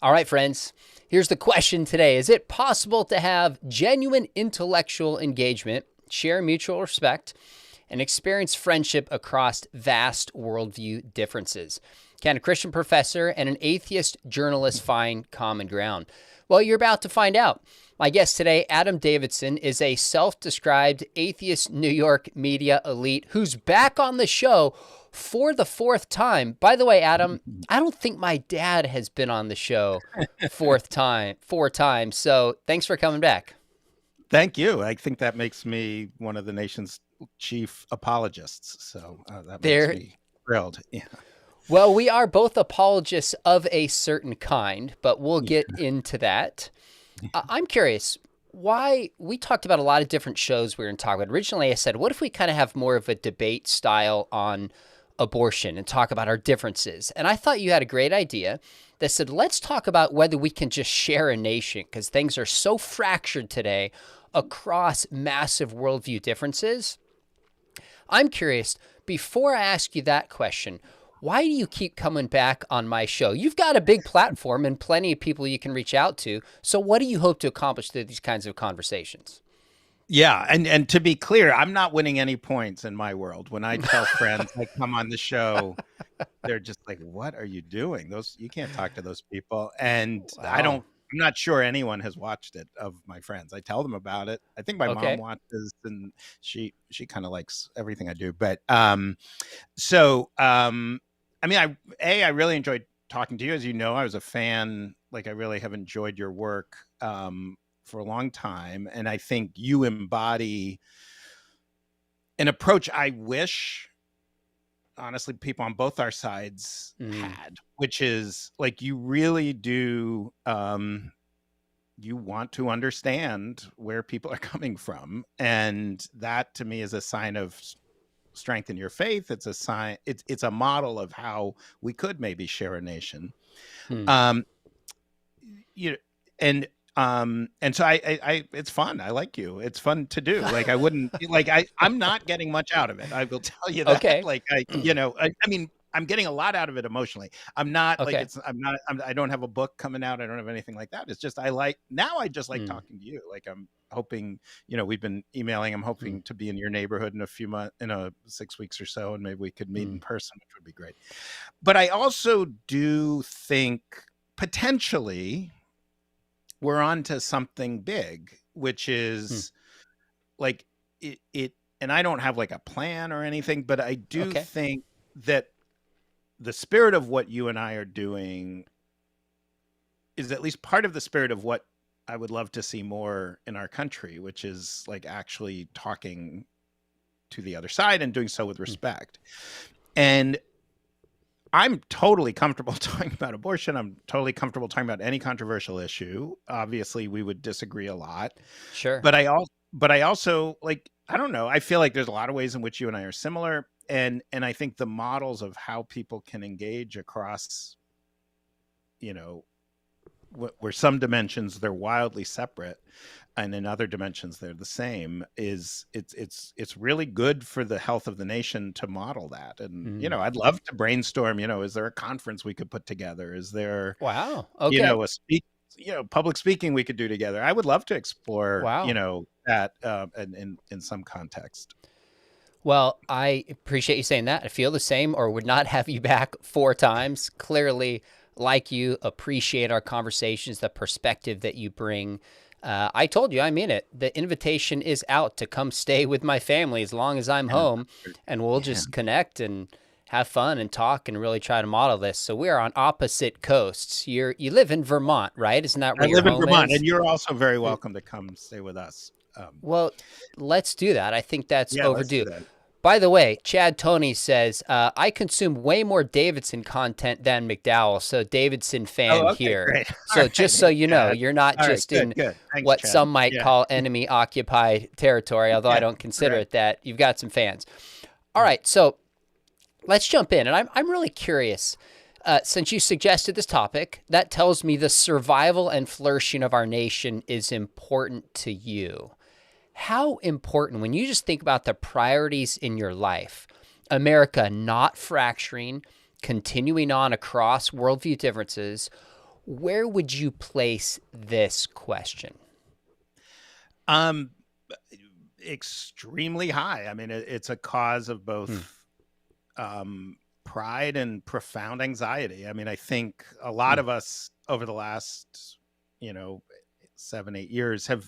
All right, friends, here's the question today. Is it possible to have genuine intellectual engagement, share mutual respect, and experience friendship across vast worldview differences? Can a Christian professor and an atheist journalist find common ground? Well, you're about to find out. My guest today, Adam Davidson, is a self-described atheist New York media elite who's back on the show for the fourth time. By the way, Adam, I don't think my dad has been on the show four times. So thanks for coming back. Thank you. I think that makes me one of the nation's chief apologists. So that makes me thrilled. Yeah. Well, we are both apologists of a certain kind, but we'll get into that. I'm curious why we talked about a lot of different shows we were going to talk about. Originally, I said, what if we kind of have more of a debate style on abortion and talk about our differences? And I thought you had a great idea that said, let's talk about whether we can just share a nation, because things are so fractured today across massive worldview differences. I'm curious, before I ask you that question, why do you keep coming back on my show? You've got a big platform and plenty of people you can reach out to. So what do you hope to accomplish through these kinds of conversations? Yeah. And to be clear, I'm not winning any points in my world. When I tell friends I come on the show, they're just like, what are you doing? You can't talk to those people. And Wow. I'm not sure anyone has watched it of my friends. I tell them about it. I think my mom watches, and she kind of likes everything I do. But I mean, I really enjoyed talking to you. As you know, I was a fan. Like, I really have enjoyed your work for a long time. And I think you embody an approach I wish, honestly, people on both our sides had, which is like, you really do, you want to understand where people are coming from. And that to me is a sign of strength in your faith. It's a sign, it's a model of how we could maybe share a nation. And so I it's fun. I like you. It's fun to do. Like, I wouldn't I'm not getting much out of it. I will tell you that. Okay. Like, I mean, I'm getting a lot out of it emotionally. I'm not like, I don't have a book coming out. I don't have anything like that. It's just, I just like talking to you. Like, I'm hoping, we've been emailing. I'm hoping to be in your neighborhood in a few months, 6 weeks or so, and maybe we could meet in person, which would be great. But I also do think potentially we're on to something big, which is like it. And I don't have like a plan or anything, but I do think that the spirit of what you and I are doing is at least part of the spirit of what I would love to see more in our country, which is like actually talking to the other side and doing so with respect. And I'm totally comfortable talking about abortion. I'm totally comfortable talking about any controversial issue. Obviously, we would disagree a lot. Sure. But I also like, I don't know. I feel like there's a lot of ways in which you and I are similar. And I think the models of how people can engage across, where some dimensions they're wildly separate, and in other dimensions they're the same, it's really good for the health of the nation to model that. And I'd love to brainstorm. Is there a conference we could put together? Is there public speaking we could do together? I would love to explore that in some context. Well, I appreciate you saying that. I feel the same, or would not have you back 4 times. Clearly, like you, appreciate our conversations, the perspective that you bring. I told you, I mean it. The invitation is out to come stay with my family as long as I'm home, and we'll just connect and have fun and talk and really try to model this. So we are on opposite coasts. You live in Vermont, right? Isn't that where your home is? I live in Vermont, and you're also very welcome to come stay with us. Well, let's do that. I think that's overdue. By the way, Chad Tony says, I consume way more Davidson content than McDowell, so Davidson fan here. Great. So just so you know, you're not just in what Chad. Some might call enemy-occupied territory, although I don't consider it that. You've got some fans. All right, so let's jump in. And I'm really curious, since you suggested this topic, that tells me the survival and flourishing of our nation is important to you. How important, when you just think about the priorities in your life, America not fracturing, continuing on across worldview differences, Where would you place this question? Extremely high. I mean, it's a cause of both pride and profound anxiety. I mean, I think a lot of us over the last, 7, 8 years have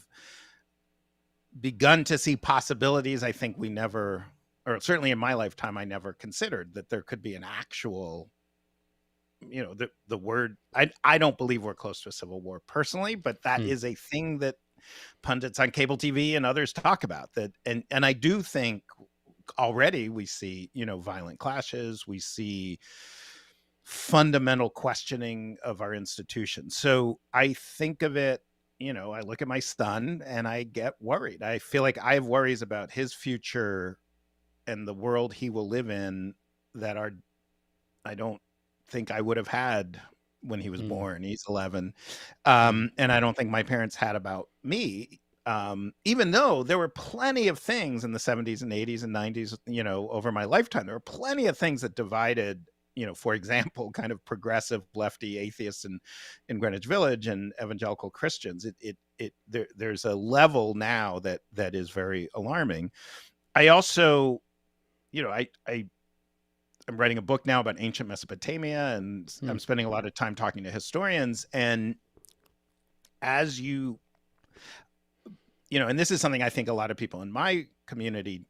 begun to see possibilities I think we never, or certainly in my lifetime, I never considered, that there could be an actual, the word, I don't believe we're close to a civil war personally, but that is a thing that pundits on cable TV and others talk about, that. And I do think already we see, violent clashes, we see fundamental questioning of our institutions. So I think of it, I look at my son and I get worried. I feel like I have worries about his future and the world he will live in that I don't think I would have had when he was born. He's 11. And I don't think my parents had about me. Even though there were plenty of things in the 70s and 80s and 90s, over my lifetime, there were plenty of things that divided, for example, kind of progressive lefty atheists in Greenwich Village and evangelical Christians. There's a level now that is very alarming. I also, I'm writing a book now about ancient Mesopotamia, and I'm spending a lot of time talking to historians. And as and this is something I think a lot of people in my community,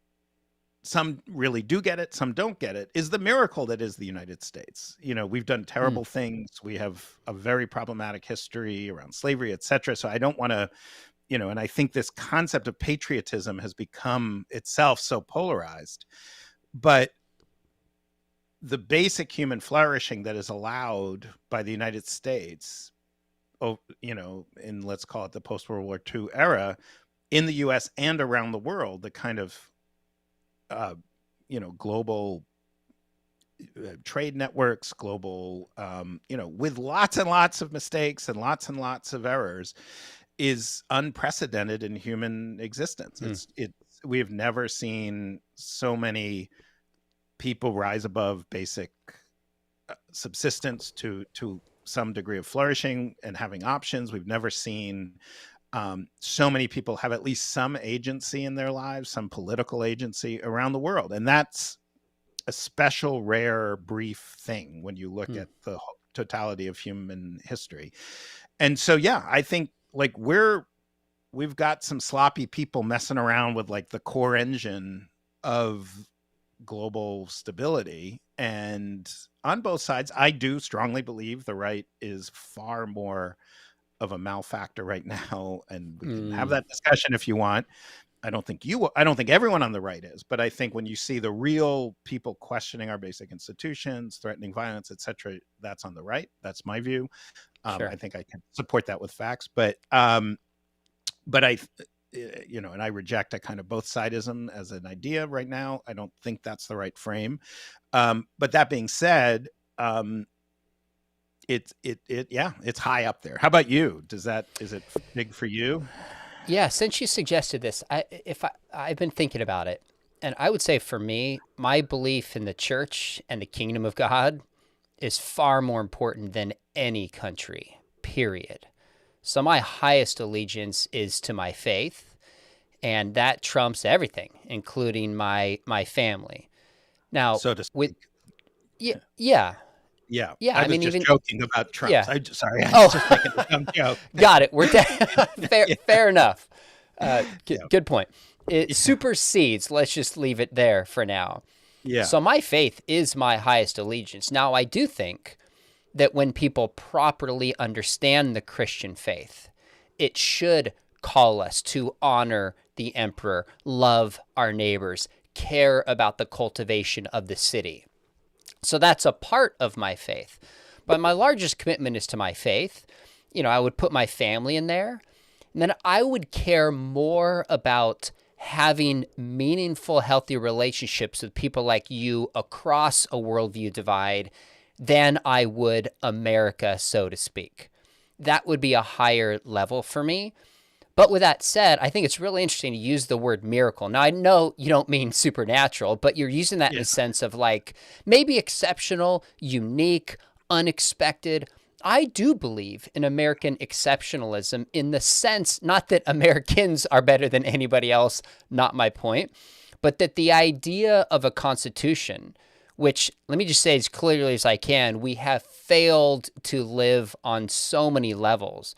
some really do get it, some don't get it, is the miracle that is the United States. We've done terrible things. We have a very problematic history around slavery, et cetera. So I don't want to, and I think this concept of patriotism has become itself so polarized. But the basic human flourishing that is allowed by the United States, in, let's call it the post-World War II era, in the US and around the world, the kind of, global trade networks, global, with lots and lots of mistakes and lots of errors, is unprecedented in human existence. We have never seen so many people rise above basic subsistence to some degree of flourishing and having options. We've never seen so many people have at least some agency in their lives, some political agency around the world. And that's a special, rare, brief thing when you look at the totality of human history. And so, yeah, I think like we've got some sloppy people messing around with like the core engine of global stability. And on both sides, I do strongly believe the right is far more of a malfactor right now. And we can have that discussion if you want. I don't think everyone on the right is, but I think when you see the real people questioning our basic institutions, threatening violence, et cetera, that's on the right. That's my view. Sure. I think I can support that with facts, but I, and I reject a kind of both sidism as an idea right now. I don't think that's the right frame. But that being said, it's high up there. How about you? Is it big for you? Yeah. Since you suggested this, I've been thinking about it, and I would say for me, my belief in the church and the kingdom of God is far more important than any country, period. So my highest allegiance is to my faith, and that trumps everything, including my family. Now, so to speak. Yeah. I was just joking about Trump. Yeah. I'm sorry. I was just making a dumb joke. Got it. We're fair enough. Good point. It supersedes. Let's just leave it there for now. Yeah. So my faith is my highest allegiance. Now, I do think that when people properly understand the Christian faith, it should call us to honor the emperor, love our neighbors, care about the cultivation of the city. So that's a part of my faith. But my largest commitment is to my faith. I would put my family in there. And then I would care more about having meaningful, healthy relationships with people like you across a worldview divide than I would America, so to speak. That would be a higher level for me. But with that said, I think it's really interesting to use the word miracle. Now, I know you don't mean supernatural, but you're using that in a sense of like maybe exceptional, unique, unexpected. I do believe in American exceptionalism in the sense, not that Americans are better than anybody else, not my point, but that the idea of a constitution, which, let me just say as clearly as I can, we have failed to live on so many levels.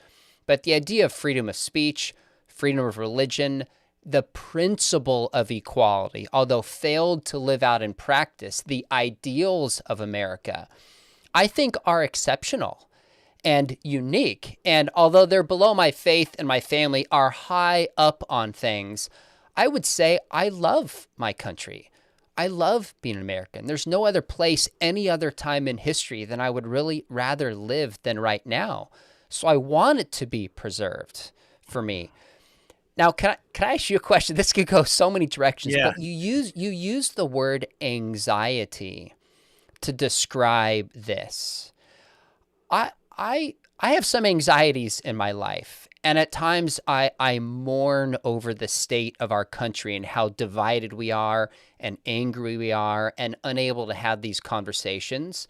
But the idea of freedom of speech, freedom of religion, the principle of equality, although failed to live out in practice, the ideals of America, I think are exceptional and unique. And although they're below my faith and my family are high up on things, I would say I love my country. I love being an American. There's no other place, any other time in history than I would really rather live than right now. So I want it to be preserved for me. Now, can I ask you a question? This could go so many directions, but you use the word anxiety to describe this. I have some anxieties in my life, and at times I mourn over the state of our country and how divided we are and angry we are and unable to have these conversations.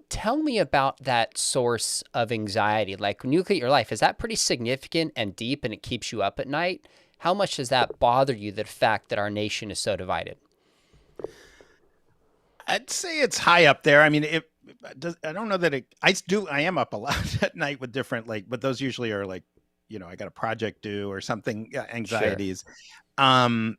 Tell me about that source of anxiety. Like, when you look at your life, is that pretty significant and deep and it keeps you up at night? How much does that bother you, the fact that our nation is so divided? I'd say it's high up there. I mean, I don't know that I am up a lot at night with different, like, but those usually are like, I got a project due or something, anxieties. Sure.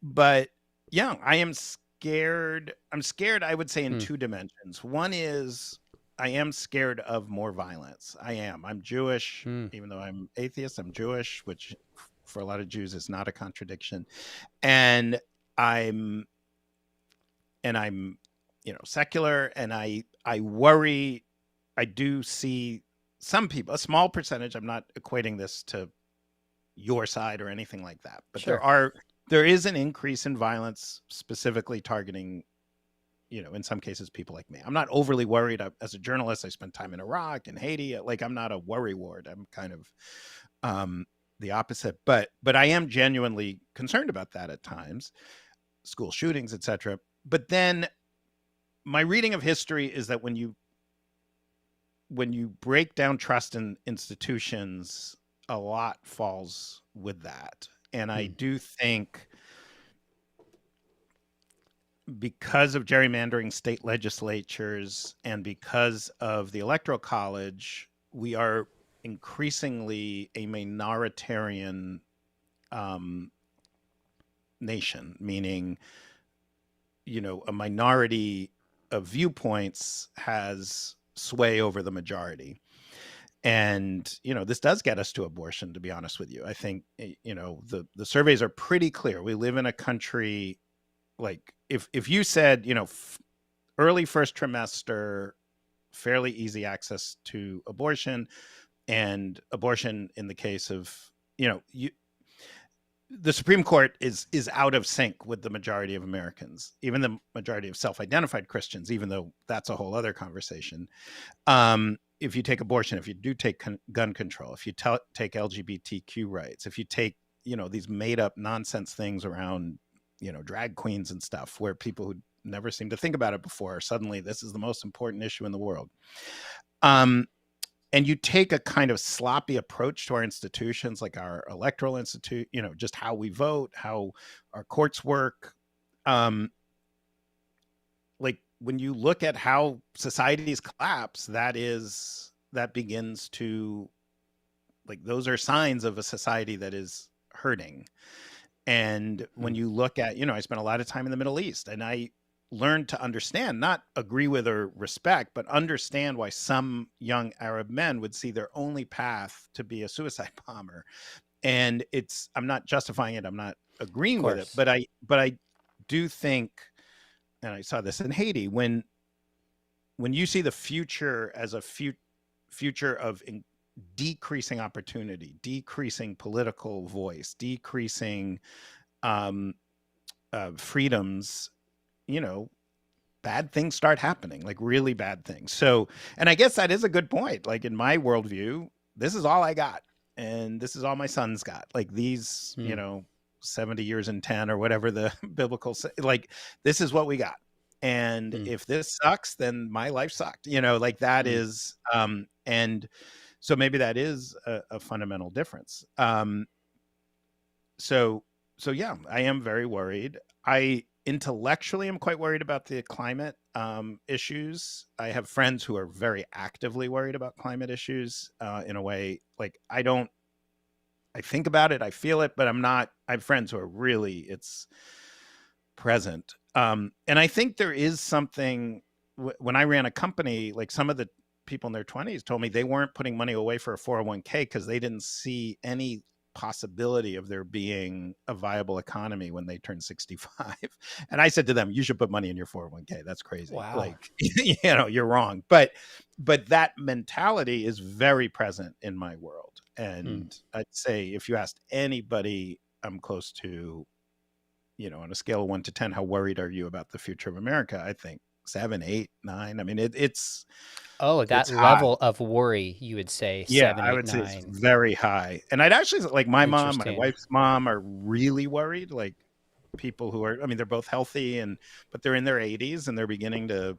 But yeah, I am scared. I'm scared, I would say, in two dimensions. One is I am scared of more violence. I'm Jewish, even though I'm atheist, I'm Jewish, which for a lot of Jews is not a contradiction. And I'm secular, and I worry. I do see some people, a small percentage, I'm not equating this to your side or anything like that, but sure, there is an increase in violence, specifically targeting, in some cases, people like me. I'm not overly worried. As a journalist, I spent time in Iraq and Haiti. Like, I'm not a worry ward. I'm kind of the opposite, but I am genuinely concerned about that at times, school shootings, etc. But then my reading of history is that when you break down trust in institutions, a lot falls with that. And I do think, because of gerrymandering state legislatures and because of the Electoral College, we are increasingly a minoritarian nation, meaning, a minority of viewpoints has sway over the majority. And, this does get us to abortion, to be honest with you. I think, the surveys are pretty clear. We live in a country, like, if you said, early first trimester, fairly easy access to abortion, and abortion in the case of, the Supreme Court is out of sync with the majority of Americans, even the majority of self-identified Christians, even though that's a whole other conversation. If you take abortion, if you do take gun control, if you take LGBTQ rights, if you take, these made up nonsense things around, drag queens and stuff, where people who never seemed to think about it before, suddenly this is the most important issue in the world. And you take a kind of sloppy approach to our institutions, like our electoral institute, just how we vote, how our courts work. Like, when you look at how societies collapse, that begins to, like, those are signs of a society that is hurting. And when you look at, I spent a lot of time in the Middle East, and I learned to understand, not agree with or respect, but understand why some young Arab men would see their only path to be a suicide bomber. And I'm not justifying it. I'm not agreeing with it, but I do think, and I saw this in Haiti, when you see the future as a future of decreasing opportunity, decreasing political voice, decreasing freedoms, bad things start happening, like really bad things. So, and I guess that is a good point. Like, in my worldview, this is all I got, and this is all my sons got. Like, these, 70 years and 10 or whatever the biblical, like, this is what we got. And Mm. if this sucks, then my life sucked, like that is, and so maybe that is a fundamental difference. So yeah, I am very worried. I intellectually am quite worried about the climate issues. I have friends who are very actively worried about climate issues in a way, like I think about it, I feel it, but I have friends who are really, it's present. And I think there is something, when I ran a company, like some of the people in their 20s told me they weren't putting money away for a 401k because they didn't see any possibility of there being a viable economy when they turn 65. And I said to them, you should put money in your 401k. That's crazy. Wow. Like, you're wrong. But that mentality is very present in my world. And I'd say if you asked anybody I'm close to, on a scale of 1 to 10, how worried are you about the future of America? I think 7, 8, 9. I mean, it's that level of worry, you would say 7, I 8, would say it's 9. very high. And I'd actually, like my mom, my Interesting. wife's mom are really worried. Like people who are, I mean, they're both healthy but they're in their 80s and they're beginning to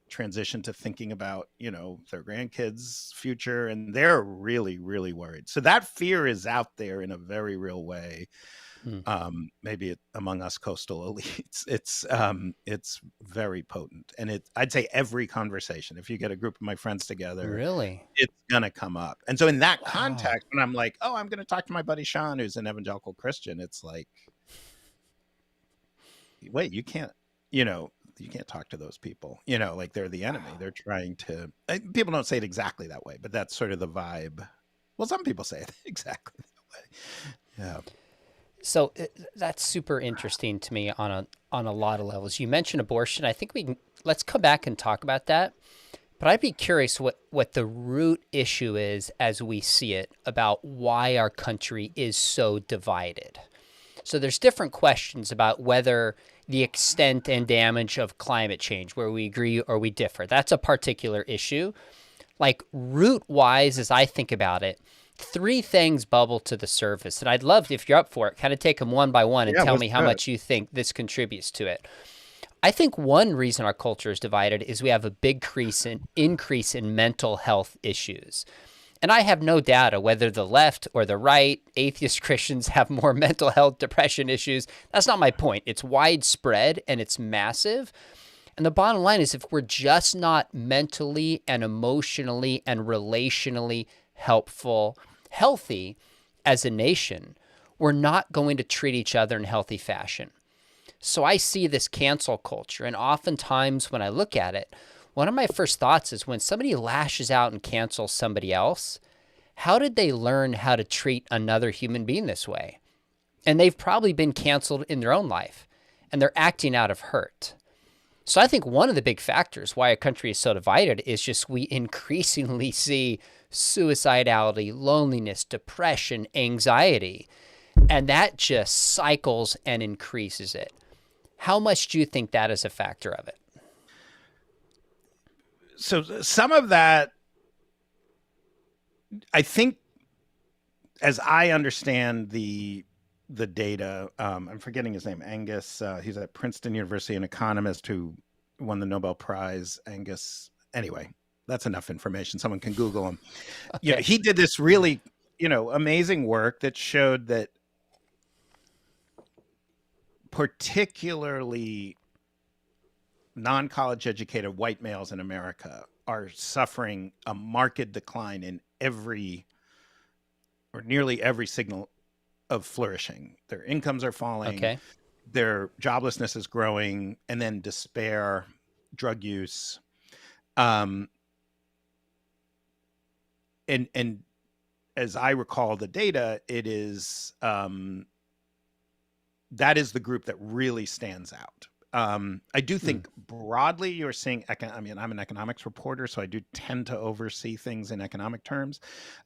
transition to thinking about, their grandkids' future. And they're really, really worried. So that fear is out there in a very real way. Maybe among us coastal elites, it's very potent. And I'd say every conversation, if you get a group of my friends together, Really, it's gonna come up. And so in that wow. context, when I'm like, oh, I'm gonna talk to my buddy Sean, who's an evangelical Christian, it's like, wait, you can't talk to those people, like they're the enemy. They're trying to, people don't say it exactly that way, but that's sort of the vibe. Well, some people say it exactly that way. Yeah. So that's super interesting to me on a lot of levels. You mentioned abortion. I think let's come back and talk about that. But I'd be curious what the root issue is as we see it about why our country is so divided. So there's different questions about whether the extent and damage of climate change, where we agree or we differ. That's a particular issue. Like root-wise, as I think about it, 3 things bubble to the surface. And I'd love, if you're up for it, kind of take them one by one and tell me how much you think this contributes to it. I think one reason our culture is divided is we have a big increase in mental health issues. And I have no data whether the left or the right, atheist Christians have more mental health, depression issues. That's not my point. It's widespread and it's massive. And the bottom line is if we're just not mentally and emotionally and relationally healthy as a nation, we're not going to treat each other in healthy fashion. So I see this cancel culture, and oftentimes when I look at it, one of my first thoughts is when somebody lashes out and cancels somebody else, how did they learn how to treat another human being this way? And they've probably been canceled in their own life, and they're acting out of hurt. So I think one of the big factors why a country is so divided is just we increasingly see suicidality, loneliness, depression, anxiety, and that just cycles and increases it. How much do you think that is a factor of it? So some of that, I think, as I understand the data, I'm forgetting his name, Angus. He's at Princeton University, an economist who won the Nobel Prize. Angus. Anyway, that's enough information. Someone can Google him. Okay. He did this really, amazing work that showed that particularly non-college educated white males in America are suffering a marked decline in nearly every signal of flourishing. Their incomes are falling. Okay. Their joblessness is growing, and then despair, drug use. And as I recall the data, it is, that is the group that really stands out. I do think broadly you're seeing, I'm an economics reporter, so I do tend to oversee things in economic terms.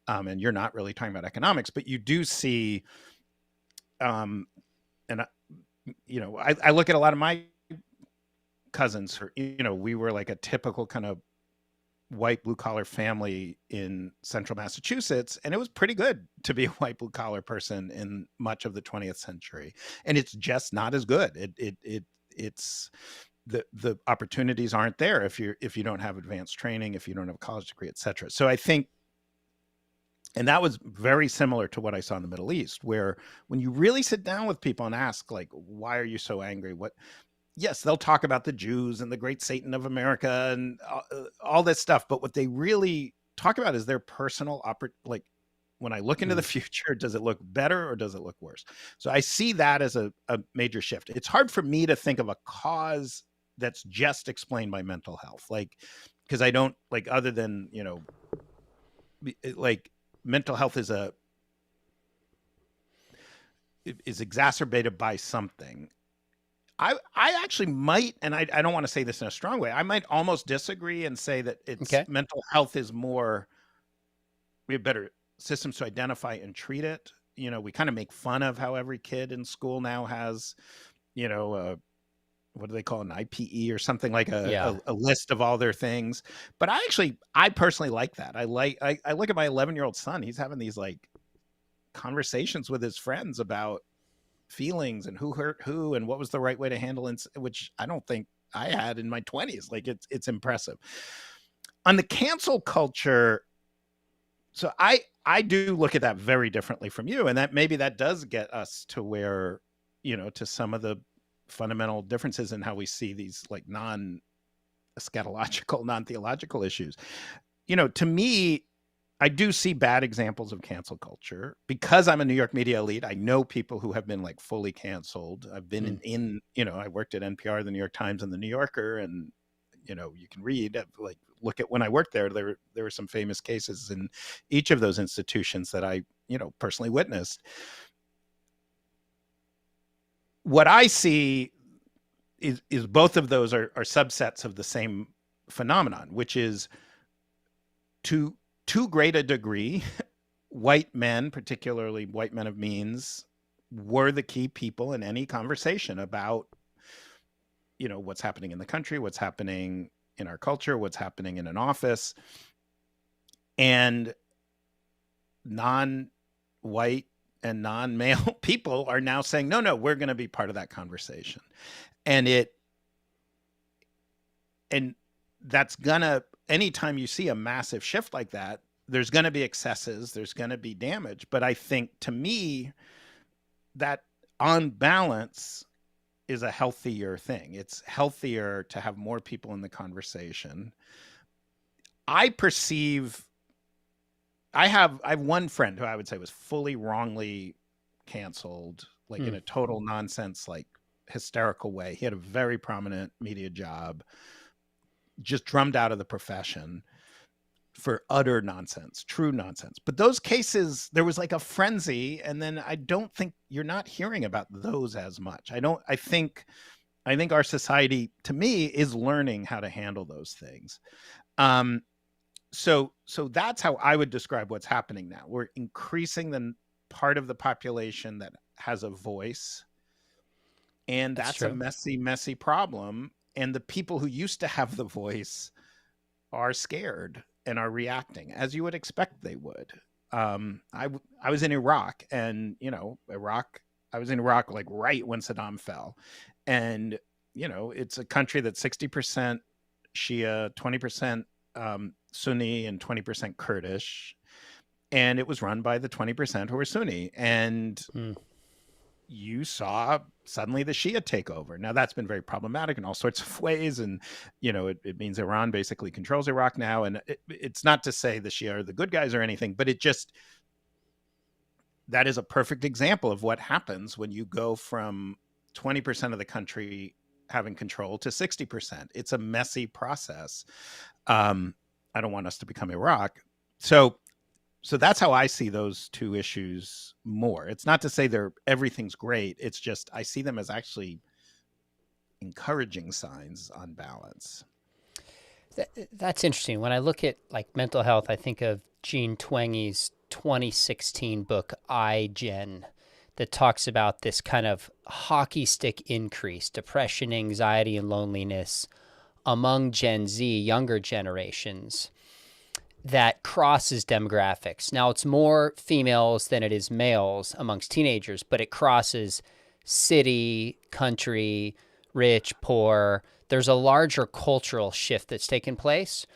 And you're not really talking about economics, but you do see, I look at a lot of my cousins who, we were like a typical kind of white blue collar family in central Massachusetts, and it was pretty good to be a white blue collar person in much of the 20th century. And it's just not as good. It's the opportunities aren't there if you don't have advanced training, if you don't have a college degree, et cetera. So I think, and that was very similar to what I saw in the Middle East, where when you really sit down with people and ask, like, why are you so angry? Yes, they'll talk about the Jews and the great Satan of America and all this stuff. But what they really talk about is their personal, like, when I look into the future, does it look better or does it look worse? So I see that as a major shift. It's hard for me to think of a cause that's just explained by mental health. Like, because I don't, like, other than, like, mental health is exacerbated by something. I actually might, and I don't want to say this in a strong way, I might almost disagree and say that mental health is more, we have better systems to identify and treat it. We kind of make fun of how every kid in school now has, what do they call an IPE or something, like a list of all their things. But I personally like that. I look at my 11-year-old son. He's having these, like, conversations with his friends about feelings and who hurt who and what was the right way to handle it, which I don't think I had in my 20s. Like, it's impressive. On the cancel culture, so I do look at that very differently from you, and that maybe that does get us to where, to some of the fundamental differences in how we see these, like, non-eschatological, non-theological issues. To me, I do see bad examples of cancel culture because I'm a New York media elite. I know people who have been, like, fully canceled. I've been in I worked at NPR, the New York Times, and the New Yorker, and you can read, like, look at when I worked there were some famous cases in each of those institutions that I personally witnessed. What I see is both of those are subsets of the same phenomenon, which is, to too great a degree, white men, particularly white men of means, were the key people in any conversation about, what's happening in the country, what's happening in our culture, what's happening in an office. And non-white and non-male people are now saying, no, we're going to be part of that conversation. And that's gonna, anytime you see a massive shift like that, there's going to be excesses, there's going to be damage. But I think, to me, that on balance is a healthier thing. It's healthier to have more people in the conversation. I have one friend who I would say was fully wrongly canceled, like in a total nonsense, like, hysterical way. He had a very prominent media job, just drummed out of the profession for utter nonsense, true nonsense. But those cases, there was like a frenzy, and then I don't think you're not hearing about those as much. I think our society, to me, is learning how to handle those things. So that's how I would describe what's happening now. We're increasing the part of the population that has a voice, and that's a messy, messy problem. And the people who used to have the voice are scared and are reacting, as you would expect they would. I was in Iraq, and I was in Iraq, like, right when Saddam fell, and it's a country that's 60% Shia, 20% Sunni, and 20% Kurdish, and it was run by the 20% who were Sunni, and you saw suddenly the Shia take over. Now, that's been very problematic in all sorts of ways, and it means Iran basically controls Iraq now. And it's not to say the Shia are the good guys or anything, but that is a perfect example of what happens when you go from 20% of the country having control to 60%. It's a messy process. I don't want us to become Iraq. So that's how I see those two issues more. It's not to say everything's great. It's just, I see them as actually encouraging signs on balance. That's interesting. When I look at, like, mental health, I think of Jean Twenge's 2016 book, iGen, that talks about this kind of hockey stick increase, depression, anxiety, and loneliness among Gen Z, younger generations, that crosses demographics. Now, it's more females than it is males amongst teenagers, but it crosses city, country, rich, poor. There's a larger cultural shift that's taken place.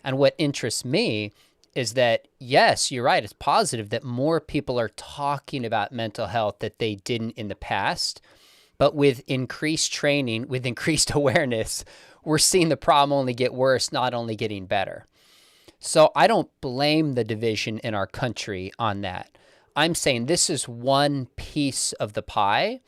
And what interests me is that, yes, you're right. It's positive that more people are talking about mental health that they didn't in the past. But with increased training, with increased awareness, we're seeing the problem only get worse, not only getting better. So I don't blame the division in our country on that. I'm saying this is one piece of the pie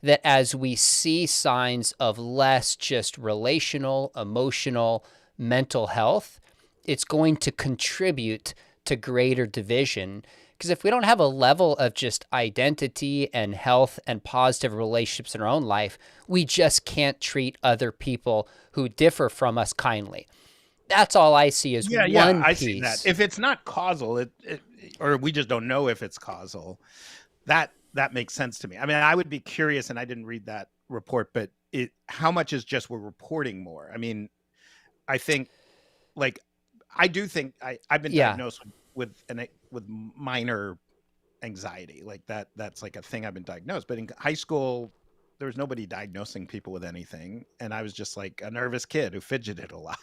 that as we see signs of less just relational, emotional, mental health, it's going to contribute to greater division. Because if we don't have a level of just identity and health and positive relationships in our own life, we just can't treat other people who differ from us kindly. That's all I see as one piece. I see that. If it's not causal, or we just don't know if it's causal, that makes sense to me. I mean, I would be curious, and I didn't read that report, but how much is just we're reporting more? I mean, I think, like, I do think I've been diagnosed with minor anxiety, like that's like a thing I've been diagnosed. But in high school, there was nobody diagnosing people with anything, and I was just like a nervous kid who fidgeted a lot.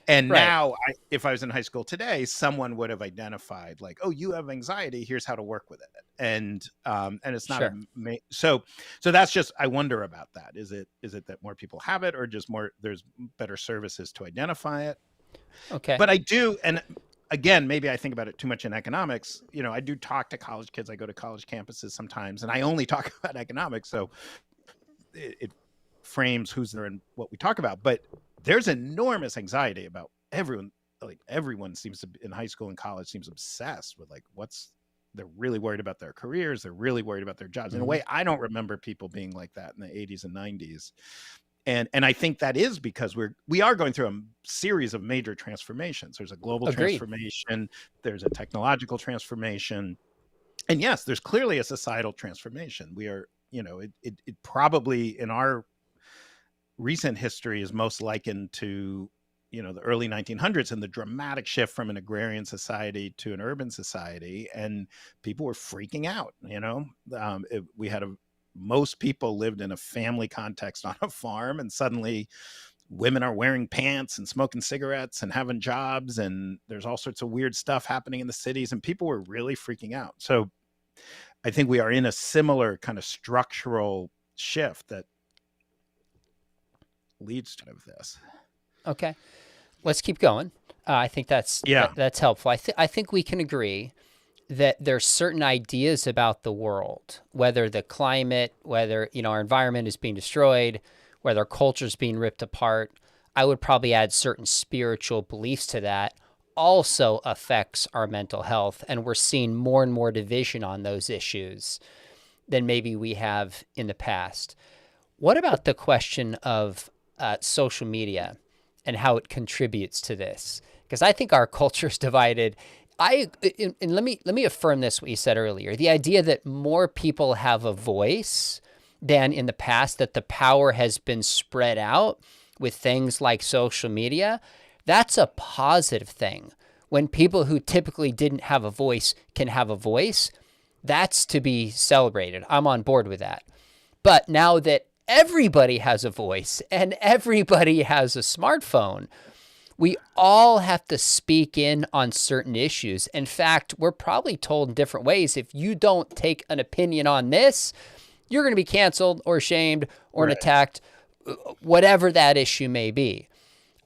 And now, if I was in high school today, someone would have identified, like, oh, you have anxiety. Here's how to work with it. And it's not so that's just, I wonder about that. Is it that more people have it, or just there's better services to identify it? Okay. But I do, and again, maybe I think about it too much in economics. You know, I do talk to college kids. I go to college campuses sometimes, and I only talk about economics. So it frames who's there and what we talk about. But there's enormous anxiety about everyone. Like, everyone seems to, in high school and college, seems obsessed with, like, they're really worried about their careers. They're really worried about their jobs. Mm-hmm. In a way, I don't remember people being like that in the 80s and 90s. And I think that is because we are going through a series of major transformations. There's a global transformation. There's a technological transformation. And yes, there's clearly a societal transformation. We are, you know, it probably in our recent history is most likened to, you know, the early 1900s and the dramatic shift from an agrarian society to an urban society. And people were freaking out, you know. Most people lived in a family context on a farm, and suddenly women are wearing pants and smoking cigarettes and having jobs, and there's all sorts of weird stuff happening in the cities, and people were really freaking out. So I think we are in a similar kind of structural shift that leads to this. Okay, let's keep going. I think that's helpful. I think we can agree that there's certain ideas about the world, whether the climate, whether, you know, our environment is being destroyed, whether our culture is being ripped apart. I would probably add certain spiritual beliefs to that also affects our mental health. And we're seeing more and more division on those issues than maybe we have in the past. What about the question of social media and how it contributes to this? Because I think our culture is divided. And let me affirm this, what you said earlier. The idea that more people have a voice than in the past, that the power has been spread out with things like social media, that's a positive thing. When people who typically didn't have a voice can have a voice, that's to be celebrated. I'm on board with that. But now that everybody has a voice and everybody has a smartphone, we all have to speak in on certain issues. In fact, we're probably told in different ways, if you don't take an opinion on this, you're going to be canceled or shamed or attacked, whatever that issue may be.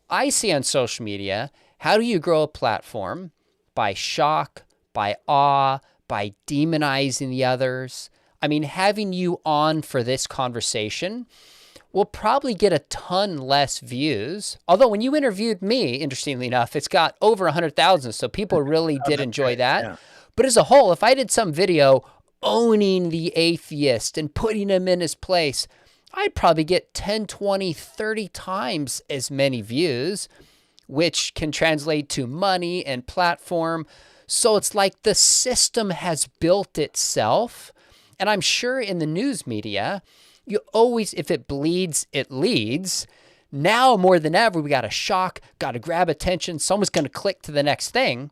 I see on social media, how do you grow a platform? By shock, by awe, by demonizing the others. I mean, having you on for this conversation will probably get a ton less views. Although when you interviewed me, interestingly enough, it's got over 100,000. So people really did enjoy that. Yeah. But as a whole, if I did some video owning the atheist and putting him in his place, I'd probably get 10, 20, 30 times as many views, which can translate to money and platform. So it's like the system has built itself. And I'm sure in the news media, you always, if it bleeds, it leads. Now more than ever, we got to shock, got to grab attention. Someone's going to click to the next thing.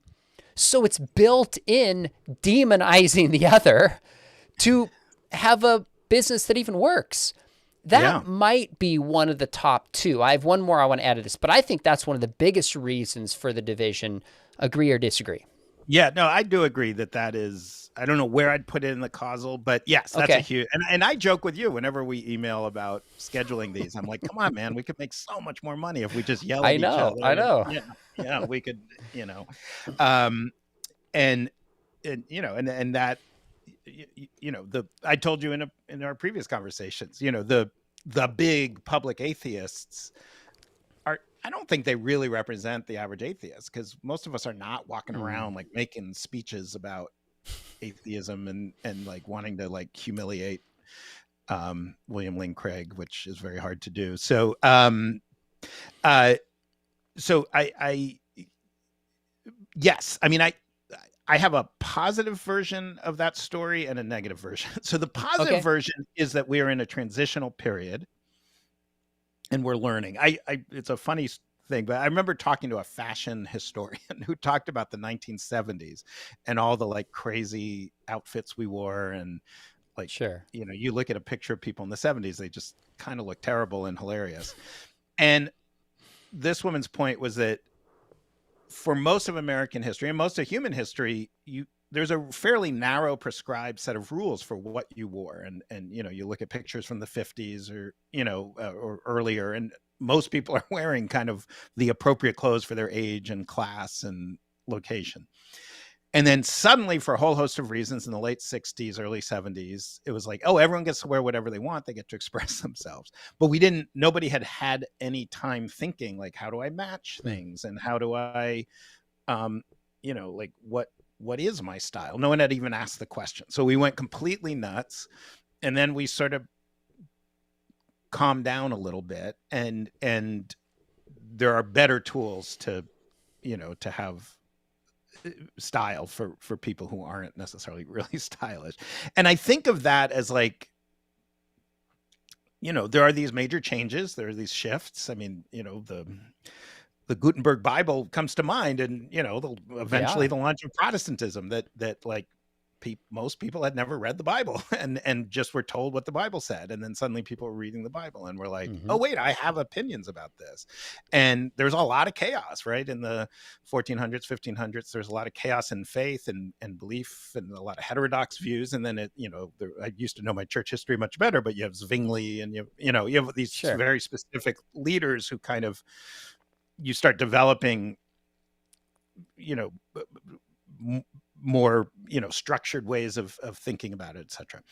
So it's built in demonizing the other to have a business that even works. That might be one of the top two. I have one more I want to add to this, but I think that's one of the biggest reasons for the division. Agree or disagree? Yeah, no, I do agree that is, I don't know where I'd put it in the causal, but yes, that's a huge, and I joke with you whenever we email about scheduling these. I'm like, come on, man, we could make so much more money if we just yell at each other. I know. Yeah, we could, and that, I told you in our previous conversations, the big public atheists are, I don't think they really represent the average atheist, because most of us are not walking around like making speeches about atheism and like wanting to like humiliate William Lane Craig, which is very hard to do. So yes, I mean, I have a positive version of that story and a negative version. So the positive version is that we are in a transitional period and we're learning. It's a funny thing, but I remember talking to a fashion historian who talked about the 1970s and all the like crazy outfits we wore. And like, you look at a picture of people in the 70s, they just kind of look terrible and hilarious. And this woman's point was that for most of American history and most of human history, there's a fairly narrow prescribed set of rules for what you wore. And you look at pictures from the 50s or earlier, and most people are wearing kind of the appropriate clothes for their age and class and location. And then suddenly, for a whole host of reasons, in the late 60s, early 70s, it was like, oh, everyone gets to wear whatever they want. They get to express themselves. But nobody had any time thinking, like, how do I match things? And how do I, like, what is my style? No one had even asked the question. So we went completely nuts. And then we sort of calmed down a little bit. And there are better tools to have style for people who aren't necessarily really stylish. And I think of that as like, there are these major changes, there are these shifts. I mean, the Gutenberg Bible comes to mind, and eventually the launch of Protestantism that like most people had never read the Bible and just were told what the Bible said. And then suddenly people were reading the Bible and were like, oh, wait, I have opinions about this. And there's a lot of chaos, right? In the 1400s, 1500s, there's a lot of chaos in faith and belief and a lot of heterodox views. And then I used to know my church history much better, but you have Zwingli and you have these very specific leaders who kind of, you start developing, more structured ways of thinking about it, etc.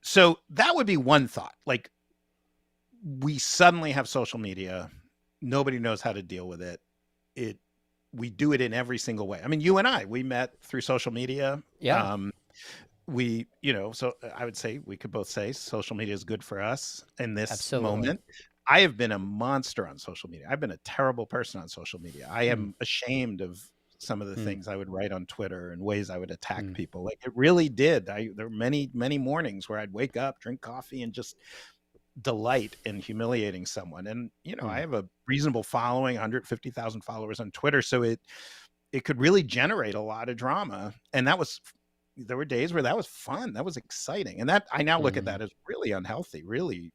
So that would be one thought. Like, we suddenly have social media, nobody knows how to deal with it. We do it in every single way. I mean, you and I, we met through social media. So I would say we could both say social media is good for us in this moment. I have been a monster on social media. I've been a terrible person on social media. I am ashamed of some of the things I would write on Twitter and ways I would attack people. Like, it really did. There were many, many mornings where I'd wake up, drink coffee, and just delight in humiliating someone. And, I have a reasonable following, 150,000 followers on Twitter. So it could really generate a lot of drama. And there were days where that was fun. That was exciting. And that I now look at that as really unhealthy, really.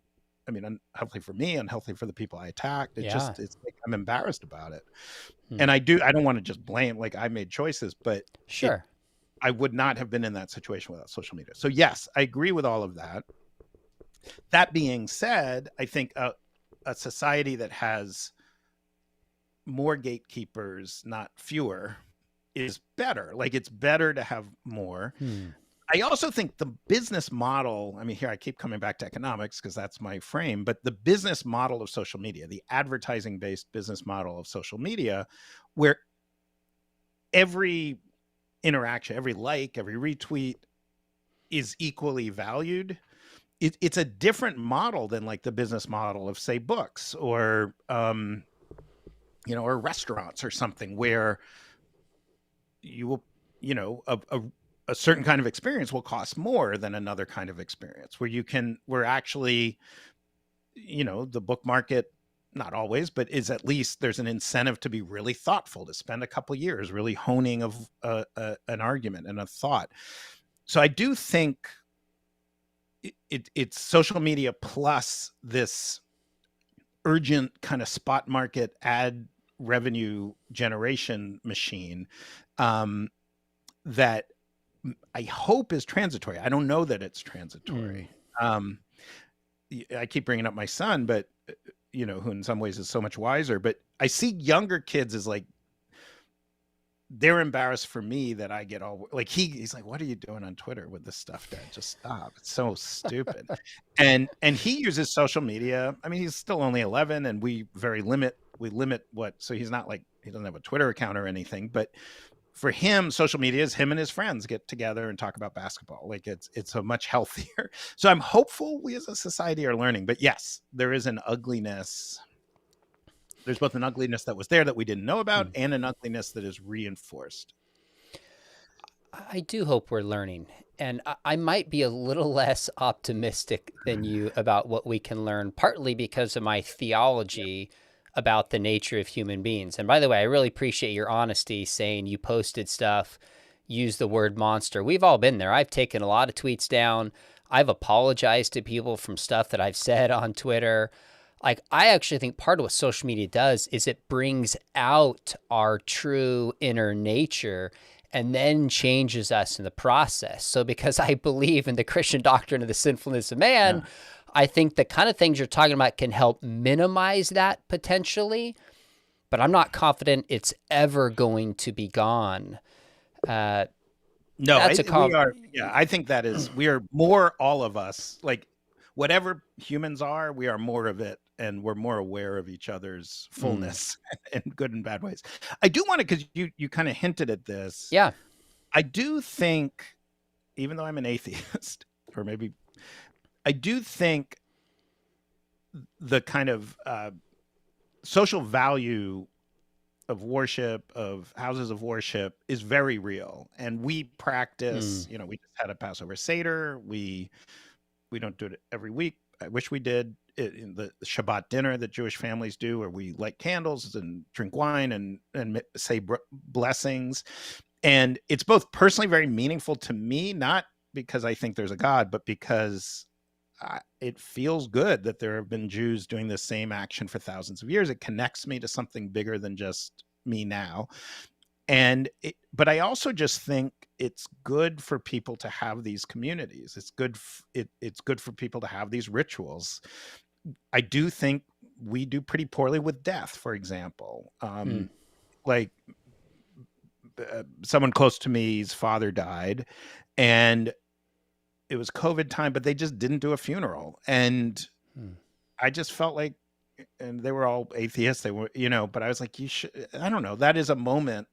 I mean, unhealthy for me, unhealthy for the people I attacked. It's like, I'm embarrassed about it. And I don't want to just blame, like, I made choices, but I would not have been in that situation without social media. So yes, I agree with all of that. That being said, I think a society that has more gatekeepers, not fewer, is better. Like, it's better to have more. I also think the business model, I mean, here I keep coming back to economics because that's my frame, but the business model of social media, the advertising-based business model of social media, where every interaction, every like, every retweet is equally valued. It's a different model than like the business model of, say, books or, or restaurants or something, where you will, a certain kind of experience will cost more than another kind of experience, where actually, the book market, not always, but is at least there's an incentive to be really thoughtful, to spend a couple of years really honing of an argument and a thought. So I do think it's social media plus this urgent kind of spot market ad revenue generation machine that I hope is transitory. I don't know that it's transitory. I keep bringing up my son, but who in some ways is so much wiser, but I see younger kids as like, they're embarrassed for me that I get all like, he's like, what are you doing on Twitter with this stuff, Dad? Just stop. It's so stupid. and he uses social media. I mean, he's still only 11 and we limit what, so he's not like, he doesn't have a Twitter account or anything, but for him, social media is him and his friends get together and talk about basketball. Like it's a much healthier. So I'm hopeful we as a society are learning, but yes, there is an ugliness. There's both an ugliness that was there that we didn't know about and an ugliness that is reinforced. I do hope we're learning. And I might be a little less optimistic than you about what we can learn, partly because of my theology about the nature of human beings. And by the way, I really appreciate your honesty saying you posted stuff, use the word monster. We've all been there. I've taken a lot of tweets down. I've apologized to people from stuff that I've said on Twitter. Like, I actually think part of what social media does is it brings out our true inner nature and then changes us in the process. So because I believe in the Christian doctrine of the sinfulness of man, I think the kind of things you're talking about can help minimize that potentially, but I'm not confident it's ever going to be gone. No, I think that is, we are more, all of us, like whatever humans are, we are more of it. And we're more aware of each other's fullness in good and bad ways. I do want to, because you kind of hinted at this. Yeah. I do think, even though I'm an atheist, or maybe, I do think the kind of social value of worship, of houses of worship, is very real. And we practice, we just had a Passover Seder. We don't do it every week. I wish we did. In the Shabbat dinner that Jewish families do, where we light candles and drink wine and say blessings. And it's both personally very meaningful to me, not because I think there's a God, but because it feels good that there have been Jews doing the same action for thousands of years. It connects me to something bigger than just me now. But I also just think it's good for people to have these communities. It's good. It's good for people to have these rituals. I do think we do pretty poorly with death, for example. Like someone close to me's father died, and it was COVID time, but they just didn't do a funeral. And I just felt like, and they were all atheists. They were, but I was like, I don't know. That is a moment.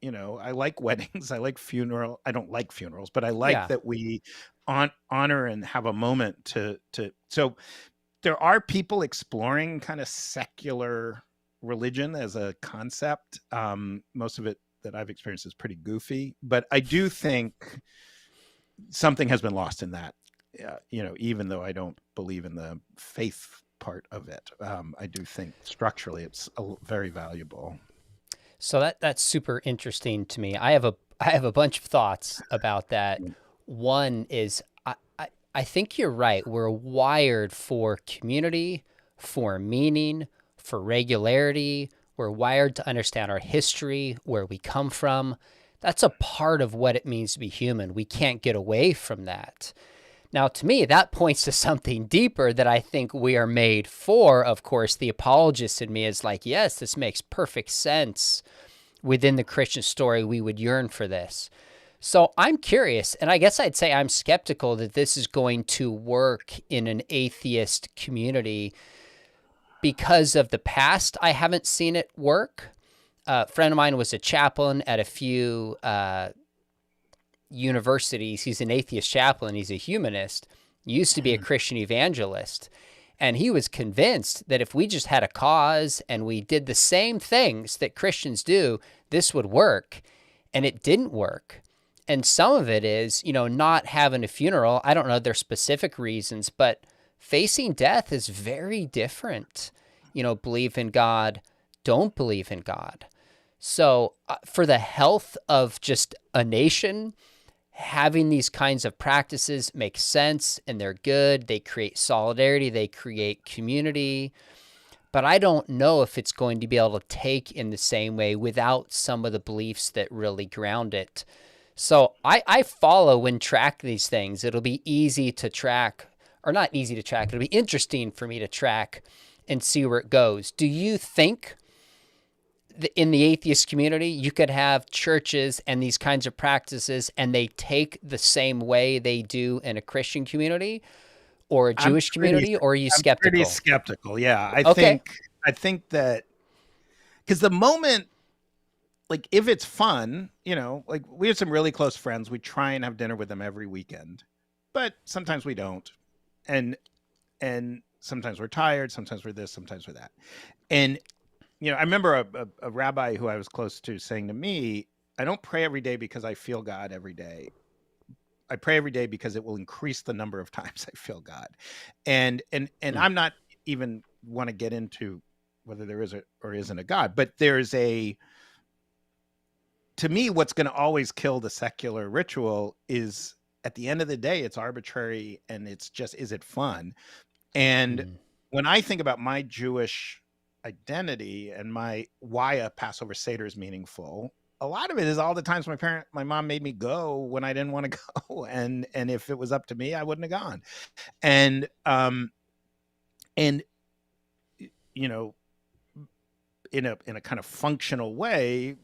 I like weddings. I like funeral. I don't like funerals, but I like that we honor and have a moment to. So there are people exploring kind of secular religion as a concept. Most of it that I've experienced is pretty goofy, but I do think something has been lost in that. Even though I don't believe in the faith part of it, I do think structurally it's very valuable. So that's super interesting to me. I have a bunch of thoughts about that. One is I think you're right. We're wired for community, for meaning, for regularity. We're wired to understand our history, where we come from. That's a part of what it means to be human. We can't get away from that. Now, to me, that points to something deeper that I think we are made for. Of course, the apologist in me is like, yes, this makes perfect sense. Within the Christian story, we would yearn for this. So I'm curious, and I guess I'd say I'm skeptical that this is going to work in an atheist community because of the past. I haven't seen it work. A friend of mine was a chaplain at a few universities. He's an atheist chaplain. He's a humanist. He used to be a Christian evangelist. And he was convinced that if we just had a cause and we did the same things that Christians do, this would work. And it didn't work. And some of it is, not having a funeral. I don't know their specific reasons, but facing death is very different. Believe in God, don't believe in God. So for the health of just a nation, having these kinds of practices make sense and they're good. They create solidarity, they create community. But I don't know if it's going to be able to take in the same way without some of the beliefs that really ground it. So I follow and track these things. It'll be easy to track, or not easy to track. It'll be interesting for me to track and see where it goes. Do you think in the atheist community, you could have churches and these kinds of practices and they take the same way they do in a Christian community or a Jewish community, or are you skeptical? I'm pretty skeptical. Yeah. I think that because the moment, like if it's fun, like we have some really close friends. We try and have dinner with them every weekend, but sometimes we don't. And sometimes we're tired. Sometimes we're this, sometimes we're that. And I remember a rabbi who I was close to saying to me, I don't pray every day because I feel God every day. I pray every day because it will increase the number of times I feel God. And I'm not even want to get into whether there is or isn't a God, but to me, what's going to always kill the secular ritual is at the end of the day, it's arbitrary and it's just, is it fun? And when I think about my Jewish identity and why a Passover Seder is meaningful, a lot of it is all the times my mom made me go when I didn't want to go, and if it was up to me, I wouldn't have gone. And in a kind of functional way,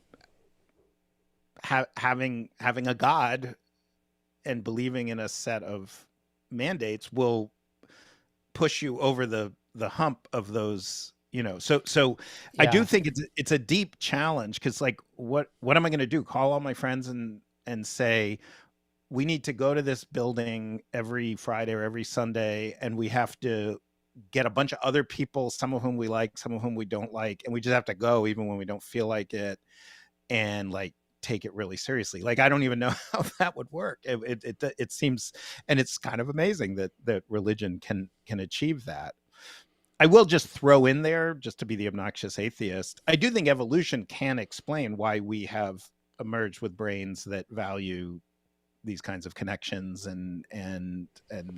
having a God and believing in a set of mandates will push you over the hump of those. So I do think it's a deep challenge because like, what am I going to do? Call all my friends and say, we need to go to this building every Friday or every Sunday, and we have to get a bunch of other people, some of whom we like, some of whom we don't like, and we just have to go even when we don't feel like it, and like take it really seriously. Like, I don't even know how that would work. It seems, and it's kind of amazing that religion can achieve that. I will just throw in there, just to be the obnoxious atheist, I do think evolution can explain why we have emerged with brains that value these kinds of connections and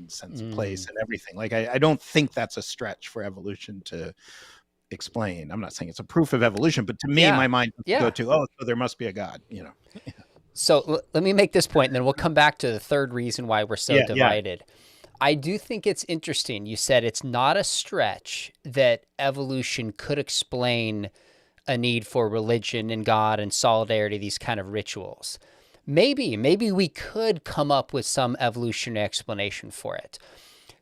sense of place and everything. Like, I don't think that's a stretch for evolution to explain. I'm not saying it's a proof of evolution, but to me, my mind go to, so there must be a God, So let me make this point, and then we'll come back to the third reason why we're so divided. Yeah. I do think it's interesting. You said it's not a stretch that evolution could explain a need for religion and God and solidarity, these kind of rituals. Maybe we could come up with some evolutionary explanation for it.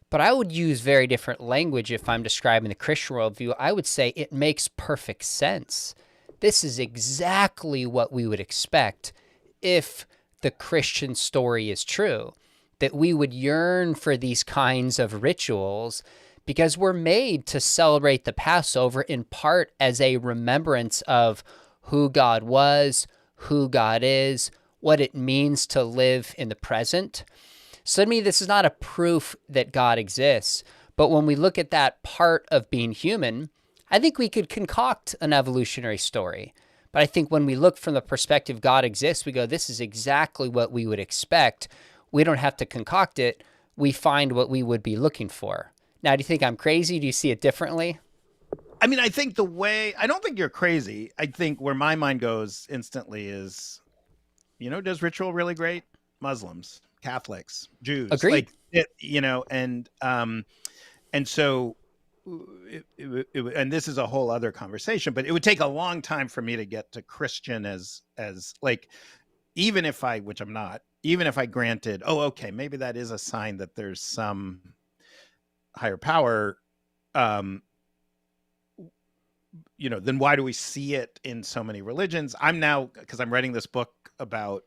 But I would use very different language if I'm describing the Christian worldview. I would say it makes perfect sense. This is exactly what we would expect if the Christian story is true, that we would yearn for these kinds of rituals because we're made to celebrate the Passover in part as a remembrance of who God was, who God is, what it means to live in the present. So to me, this is not a proof that God exists, but when we look at that part of being human, I think we could concoct an evolutionary story. But I think when we look from the perspective God exists, we go, this is exactly what we would expect. We don't have to concoct it. We find what we would be looking for. Now, do you think I'm crazy? Do you see it differently? I mean, I think I don't think you're crazy. I think where my mind goes instantly is, does ritual really great? Muslims, Catholics, Jews. Agreed. And so, and this is a whole other conversation, but it would take a long time for me to get to Christian as like, even if which I'm not, even if I granted, okay, maybe that is a sign that there's some higher power, then why do we see it in so many religions? I'm now, because I'm writing this book about,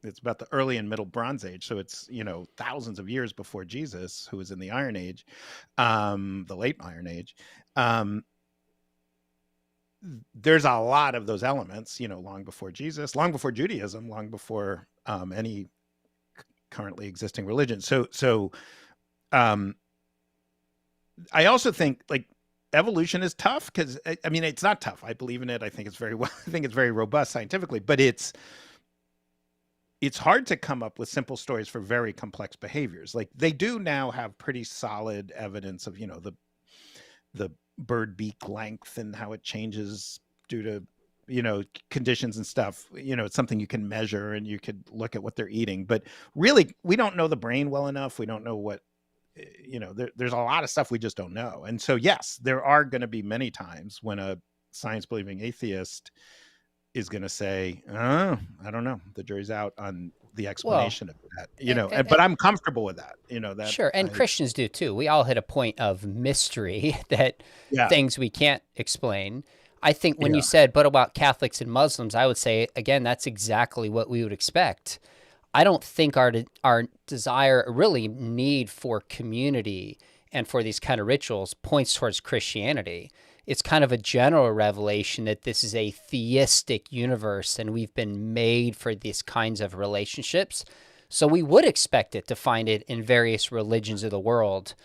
it's about the early and middle Bronze Age. So it's, thousands of years before Jesus, who was in the Iron Age, the late Iron Age. There's a lot of those elements, long before Jesus, long before Judaism, long before any currently existing religion. So I also think like evolution is tough because I mean, it's not tough. I believe in it. I think it's very robust scientifically, but it's hard to come up with simple stories for very complex behaviors. Like they do now have pretty solid evidence of, the bird beak length and how it changes due to, conditions and stuff. It's something you can measure and you could look at what they're eating. But really, we don't know the brain well enough. We don't know what, there's a lot of stuff we just don't know. And so, yes, there are going to be many times when a science believing atheist is going to say, oh, I don't know. The jury's out on the explanation of that, but I'm comfortable with that, that. Sure. And Christians do too. We all hit a point of mystery that things we can't explain. I think when you said, but about Catholics and Muslims, I would say, again, that's exactly what we would expect. I don't think our desire, really need for community and for these kind of rituals points towards Christianity. It's kind of a general revelation that this is a theistic universe and we've been made for these kinds of relationships. So we would expect it to find it in various religions of the world.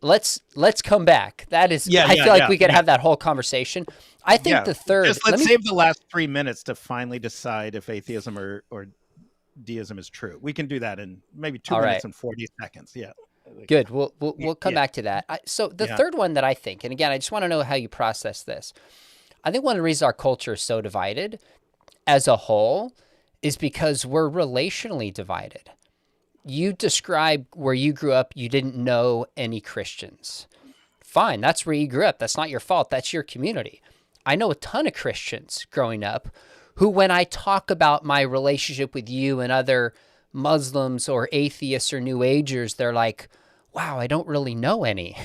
Let's come back. That is, I feel like we could have that whole conversation. I think the third. Let's save the last 3 minutes to finally decide if atheism or deism is true. We can do that in maybe 2 minutes and 40 seconds. Yeah. Good. We'll come back to that. So the third one that I think, and again, I just want to know how you process this. I think one of the reasons our culture is so divided as a whole is because we're relationally divided. You describe where you grew up, you didn't know any Christians. Fine, that's where you grew up. That's not your fault. That's your community. I know a ton of Christians growing up who, when I talk about my relationship with you and other Muslims or atheists or New Agers, they're like, wow, I don't really know any.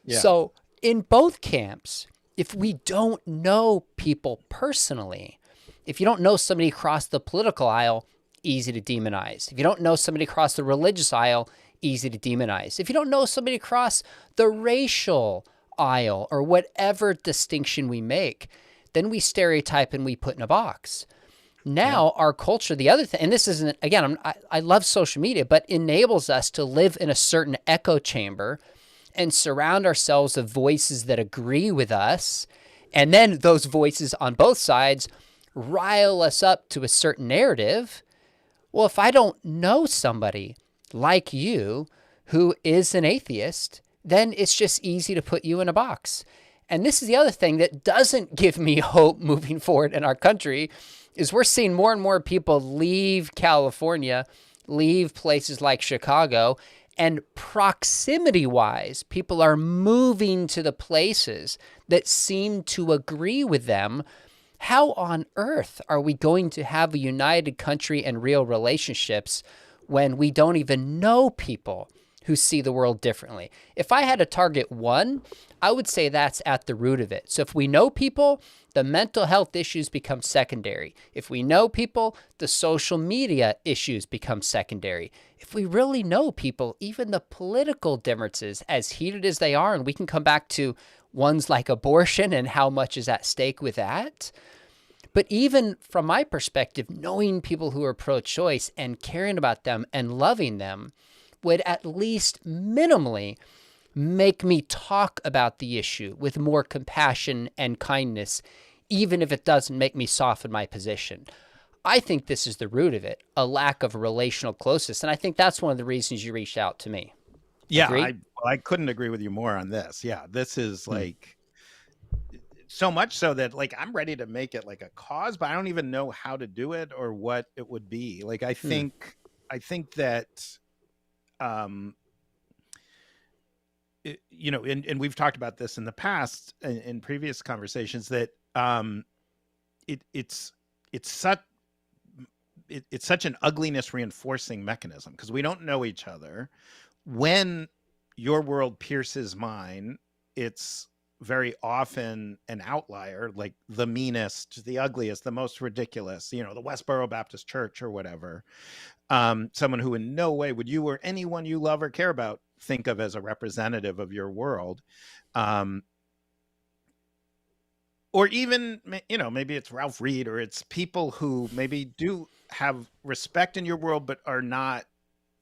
So in both camps, if we don't know people personally, if you don't know somebody across the political aisle, easy to demonize. If you don't know somebody across the religious aisle, easy to demonize. If you don't know somebody across the racial aisle or whatever distinction we make, then we stereotype and we put in a box. Now, our culture, the other thing, and this isn't, again, I love social media, but enables us to live in a certain echo chamber and surround ourselves with voices that agree with us. And then those voices on both sides rile us up to a certain narrative. Well, if I don't know somebody like you who is an atheist, then it's just easy to put you in a box. And this is the other thing that doesn't give me hope moving forward in our country is we're seeing more and more people leave California, leave places like Chicago, and proximity-wise, people are moving to the places that seem to agree with them. How on earth are we going to have a united country and real relationships when we don't even know people who see the world differently? If I had to target one, I would say that's at the root of it. So if we know people, the mental health issues become secondary. If we know people, the social media issues become secondary. If we really know people, even the political differences, as heated as they are, and we can come back to ones like abortion and how much is at stake with that. But even from my perspective, knowing people who are pro-choice and caring about them and loving them would at least minimally make me talk about the issue with more compassion and kindness, even if it doesn't make me soften my position. I think this is the root of it, a lack of relational closeness. And I think that's one of the reasons you reached out to me. Yeah, I couldn't agree with you more on this. Yeah, this is like so much so that like I'm ready to make it like a cause, but I don't even know how to do it or what it would be. Like I think that and we've talked about this in the past in previous conversations that it's such an ugliness reinforcing mechanism because we don't know each other. When your world pierces mine, it's very often an outlier, like the meanest, the ugliest, the most ridiculous, the Westboro Baptist Church or whatever. Someone who in no way would you or anyone you love or care about think of as a representative of your world. Or even, maybe it's Ralph Reed or it's people who maybe do have respect in your world, but are not,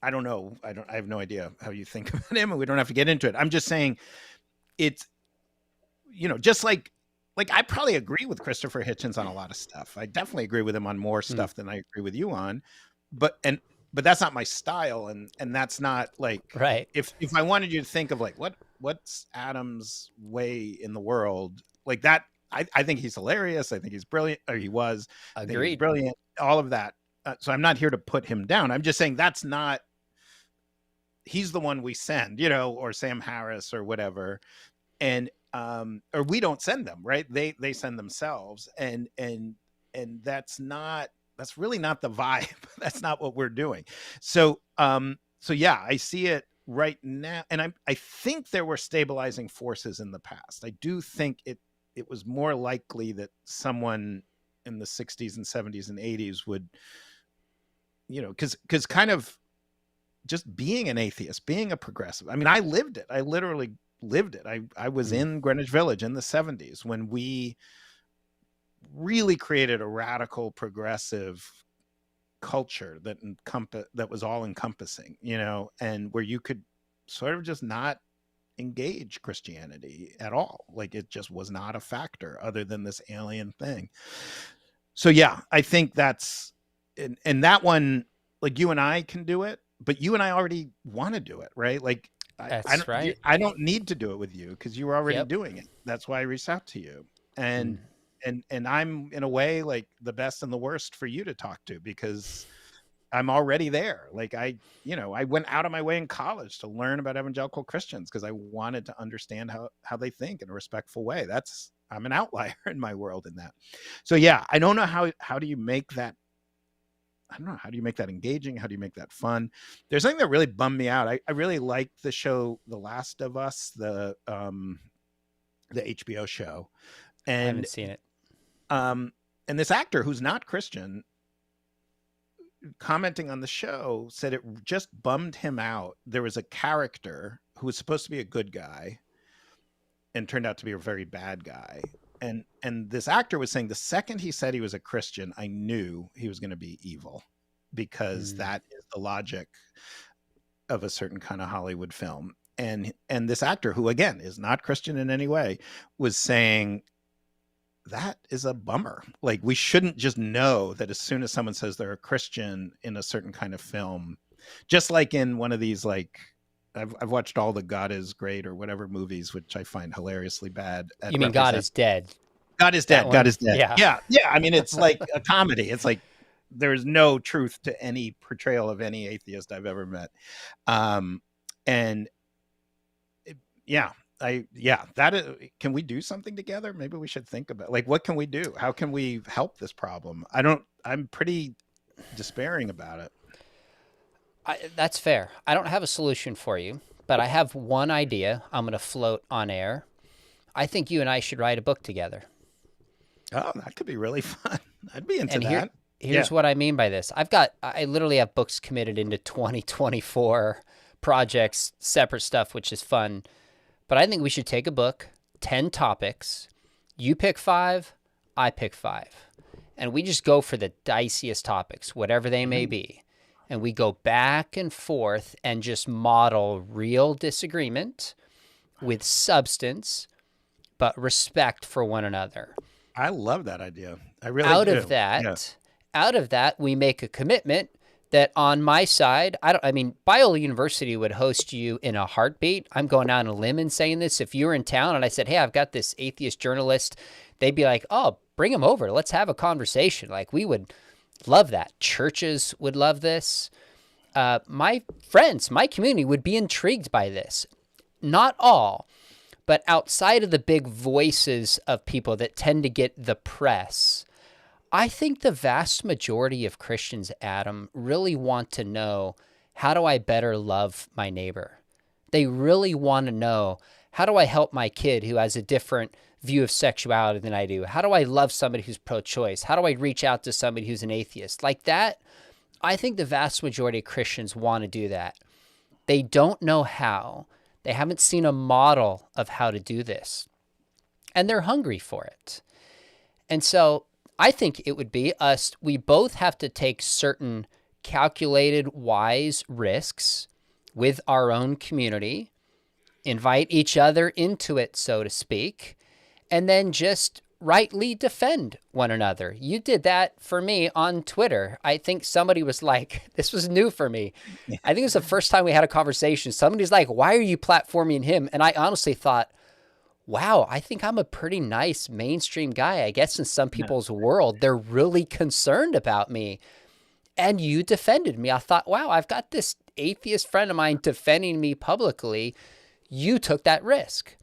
I don't know. I have no idea how you think about him and we don't have to get into it. I'm just saying it's, just like like, I probably agree with Christopher Hitchens on a lot of stuff. I definitely agree with him on more stuff than I agree with you on, but that's not my style. And that's not like, Right. if I wanted you to think of like, what's Adam's way in the world, like that, I think he's hilarious. I think he's brilliant, or he was. I think he's brilliant, all of that. So I'm not here to put him down. I'm just saying that's not, he's the one we send, you know, or Sam Harris or whatever. And, or we don't send them, right? They send themselves. And that's really not the vibe. That's not what we're doing. So yeah, I see it right now. And I think there were stabilizing forces in the past. I do think it was more likely that someone in the 60s and 70s and 80s would, you know, because kind of just being an atheist, being a progressive. I mean, I lived it. I literally lived it. I was in Greenwich Village in the 70s when we really created a radical progressive culture that was all encompassing, you know, and where you could sort of just not engage Christianity at all. Like, it just was not a factor other than this alien thing. So yeah, I think that's, and that one, like, you and I can do it, but you and I already want to do it, right? Like, I don't need to do it with you because you were already doing it. That's why I reached out to you. And I'm in a way like the best and the worst for you to talk to, because I'm already there. Like, I went out of my way in college to learn about evangelical Christians because I wanted to understand how they think in a respectful way. I'm an outlier in my world in that. So yeah, I don't know how do you make that, I don't know, how do you make that engaging? How do you make that fun? There's something that really bummed me out. I really liked the show, The Last of Us, the HBO show. And I haven't seen it. And this actor who's not Christian, commenting on the show, said it just bummed him out. There was a character who was supposed to be a good guy and turned out to be a very bad guy. And this actor was saying the second he said he was a Christian, I knew he was going to be evil, because that is the logic of a certain kind of Hollywood film. And this actor, who again is not Christian in any way, was saying that is a bummer. Like, we shouldn't just know that as soon as someone says they're a Christian in a certain kind of film, just like in one of these, like, I've watched all the God is Great or whatever movies, which I find hilariously bad. You mean God is Dead? God is Dead. God is Dead. Yeah. I mean, it's like a comedy. It's like there's no truth to any portrayal of any atheist I've ever met. Can we do something together? Maybe we should think about, like, what can we do? How can we help this problem? I'm pretty despairing about it. That's fair. I don't have a solution for you, but I have one idea I'm going to float on air. I think you and I should write a book together. Oh, that could be really fun. I'd be into that. Here's what I mean by this. I literally have books committed into 2024 projects, separate stuff, which is fun. But I think we should take a book, 10 topics. You pick 5, I pick 5. And we just go for the diciest topics, whatever they may be. And we go back and forth and just model real disagreement with substance, but respect for one another. I love that idea. I really do. Out of that, we make a commitment that on my side, Biola University would host you in a heartbeat. I'm going out on a limb and saying this. If you were in town and I said, hey, I've got this atheist journalist, they'd be like, oh, bring him over. Let's have a conversation. Like, we would love that. Churches would love this. My friends, my community would be intrigued by this. Not all, but outside of the big voices of people that tend to get the press, I think the vast majority of Christians, Adam, really want to know, how do I better love my neighbor? They really want to know, how do I help my kid who has a different view of sexuality than I do? How do I love somebody who's pro-choice? How do I reach out to somebody who's an atheist? Like that, I think the vast majority of Christians want to do that. They don't know how. They haven't seen a model of how to do this. And they're hungry for it. And so I think it would be us, we both have to take certain calculated, wise risks with our own community, invite each other into it, so to speak, and then just rightly defend one another. You did that for me on Twitter. I think somebody was like, this was new for me. I think it was the first time we had a conversation. Somebody's like, why are you platforming him? And I honestly thought, wow, I think I'm a pretty nice mainstream guy. I guess in some people's world, they're really concerned about me. And you defended me. I thought, wow, I've got this atheist friend of mine defending me publicly. You took that risk.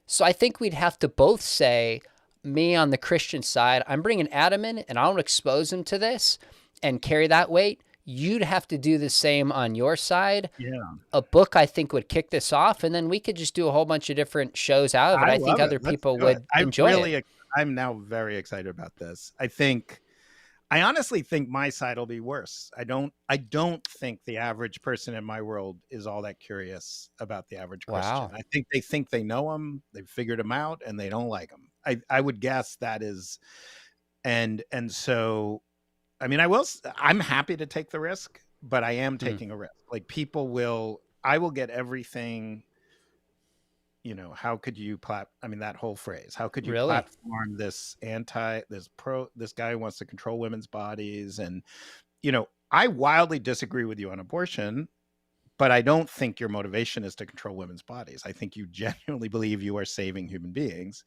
So I think we'd have to both say, me on the Christian side, I'm bringing Adam in and I don't expose him to this and carry that weight. You'd have to do the same on your side. Yeah. A book, I think, would kick this off, and then we could just do a whole bunch of different shows out of it. I think other people would enjoy it. I'm now very excited about this. I honestly think my side will be worse. I don't think the average person in my world is all that curious about the average Christian. Wow. I think they know him, they've figured him out, and they don't like him. I would guess that is, and so, I mean, I'm happy to take the risk, but I am taking a risk. Like I will get everything. You know, how could you that whole phrase, how could you platform this guy who wants to control women's bodies? And, you know, I wildly disagree with you on abortion, but I don't think your motivation is to control women's bodies. I think you genuinely believe you are saving human beings.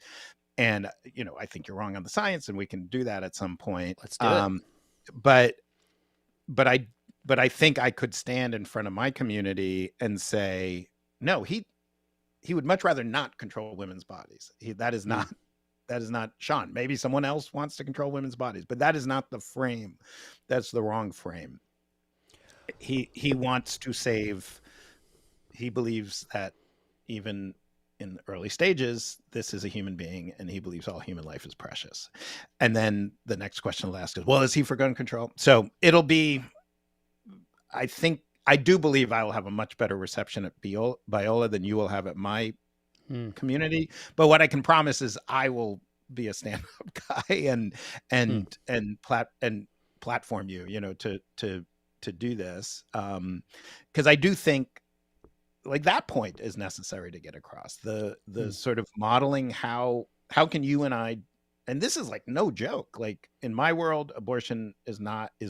And, you know, I think you're wrong on the science, and we can do that at some point. Let's do it. But I think I could stand in front of my community and say, no, he would much rather not control women's bodies. That is not Sean. Maybe someone else wants to control women's bodies, but that is not the frame. That's the wrong frame. He wants to save. He believes that even in the early stages, this is a human being, and he believes all human life is precious. And then the next question I'll ask is, well, is he for gun control? So it'll be, I do believe I will have a much better reception at Biola than you will have at my community. But what I can promise is I will be a stand-up guy and platform you, you know, to do this. Because I do think like that point is necessary to get across the sort of modeling how can you and I, and this is like no joke, like in my world, abortion is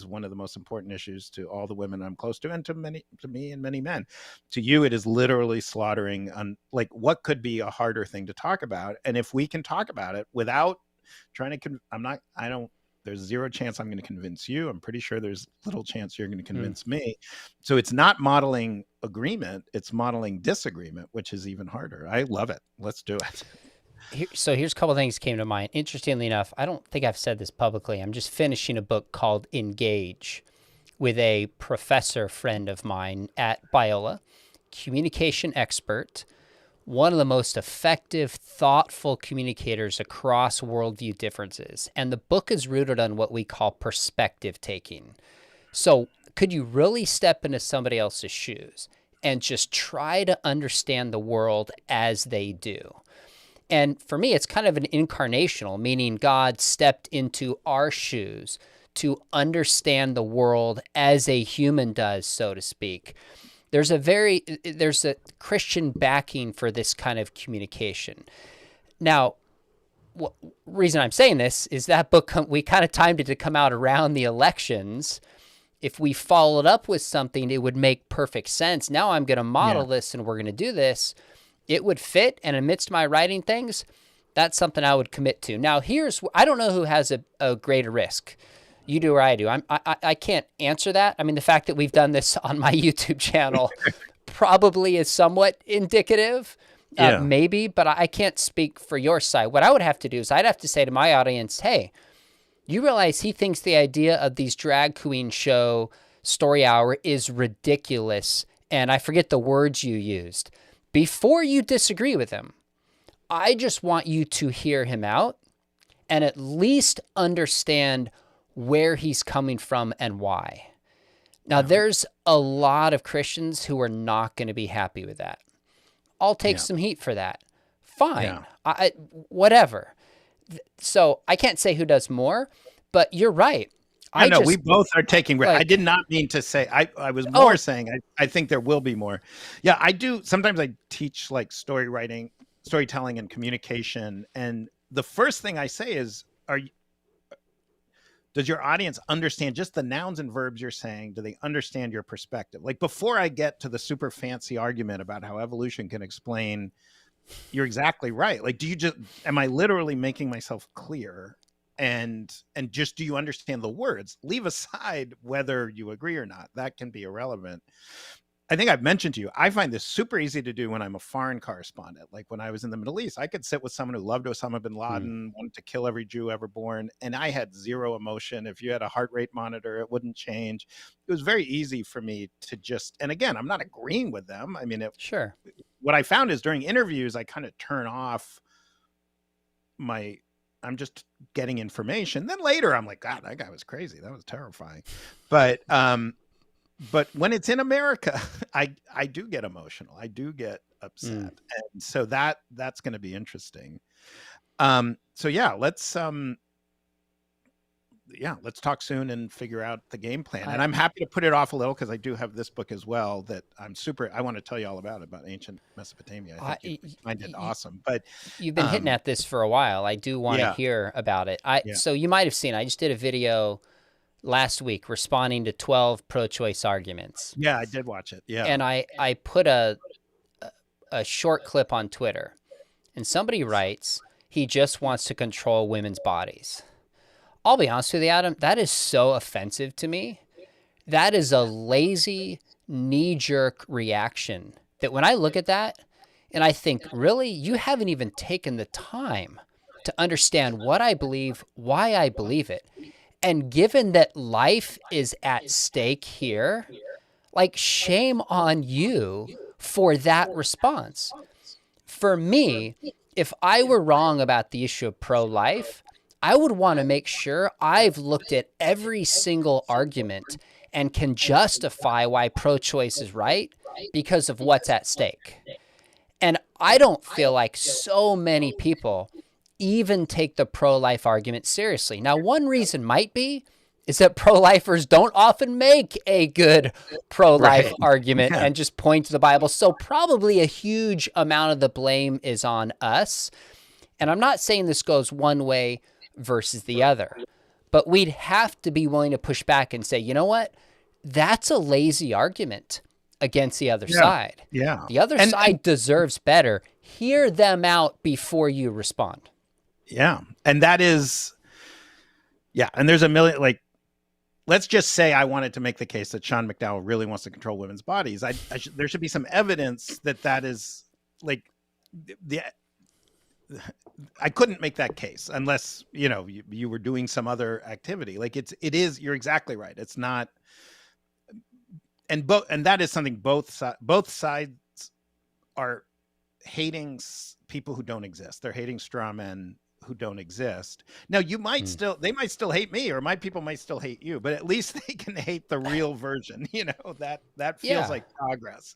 one of the most important issues to all the women I'm close to, and to me and many men. To you, it is literally slaughtering on, like, what could be a harder thing to talk about? And if we can talk about it without trying to, there's zero chance I'm going to convince you. I'm pretty sure there's little chance you're going to convince me. So it's not modeling agreement, it's modeling disagreement, which is even harder. I love it. Let's do it. So here's a couple of things came to mind. Interestingly enough, I don't think I've said this publicly. I'm just finishing a book called Engage with a professor friend of mine at Biola, communication expert, one of the most effective, thoughtful communicators across worldview differences. And the book is rooted on what we call perspective taking. So could you really step into somebody else's shoes and just try to understand the world as they do? And for me, it's kind of an incarnational, meaning God stepped into our shoes to understand the world as a human does, so to speak. There's a Christian backing for this kind of communication. Now, reason I'm saying this is that book, we kind of timed it to come out around the elections. If we followed up with something, it would make perfect sense. Now I'm going to model this and we're going to do this. It would fit, and amidst my writing things, that's something I would commit to. Now, I don't know who has a greater risk. You do or I do. I can't answer that. I mean, the fact that we've done this on my YouTube channel probably is somewhat indicative, maybe, but I can't speak for your side. What I would have to do is I'd have to say to my audience, hey, you realize he thinks the idea of these drag queen show story hour is ridiculous, and I forget the words you used. Before you disagree with him, I just want you to hear him out and at least understand where he's coming from and why. Now, there's a lot of Christians who are not going to be happy with that. I'll take some heat for that. Fine. Whatever. So I can't say who does more, but you're right. We both are taking risks. I did not mean to say, I was more saying, I think there will be more. Yeah, I do. Sometimes I teach like storytelling and communication. And the first thing I say is, does your audience understand just the nouns and verbs you're saying? Do they understand your perspective? Like, before I get to the super fancy argument about how evolution can explain, you're exactly right. Like, am I literally making myself clear? And just, do you understand the words? Leave aside whether you agree or not. That can be irrelevant. I think I've mentioned to you, I find this super easy to do when I'm a foreign correspondent. Like, when I was in the Middle East, I could sit with someone who loved Osama bin Laden, wanted to kill every Jew ever born, and I had zero emotion. If you had a heart rate monitor, it wouldn't change. It was very easy for me to just, and again, I'm not agreeing with them. I mean, sure. What I found is, during interviews, I kind of turn off I'm just getting information. Then later I'm like, God, that guy was crazy. That was terrifying. But when it's in America, I do get emotional. I do get upset. And so that's going to be interesting. So yeah, let's talk soon and figure out the game plan. And I'm happy to put it off a little, because I do have this book as well that I want to tell you all about ancient Mesopotamia. I think you find it awesome. But you've been hitting at this for a while. I do want to hear about it. So you might have seen, I just did a video last week responding to 12 pro-choice arguments. Yeah, I did watch it. Yeah. And I put a short clip on Twitter, and somebody writes, he just wants to control women's bodies. I'll be honest with you, Adam, that is so offensive to me. That is a lazy, knee-jerk reaction that when I look at that and I think, really, you haven't even taken the time to understand what I believe, why I believe it. And given that life is at stake here, like, shame on you for that response. For me, if I were wrong about the issue of pro-life, I would want to make sure I've looked at every single argument and can justify why pro-choice is right because of what's at stake. And I don't feel like so many people even take the pro-life argument seriously. Now, one reason might be is that pro-lifers don't often make a good pro-life argument and just point to the Bible. So probably a huge amount of the blame is on us. And I'm not saying this goes one way versus the other, but we'd have to be willing to push back and say, you know what? That's a lazy argument against the other side. Yeah. The other side deserves better. Hear them out before you respond. Yeah. And that is, and there's a million, like, let's just say I wanted to make the case that Sean McDowell really wants to control women's bodies. There should be some evidence that is, like, I couldn't make that case unless, you were doing some other activity. Like, it is, you're exactly right. It's not, and that is something both sides are hating people who don't exist. They're hating straw men who don't exist. Now, they might still hate me, or my people might still hate you, but at least they can hate the real version, that feels like progress,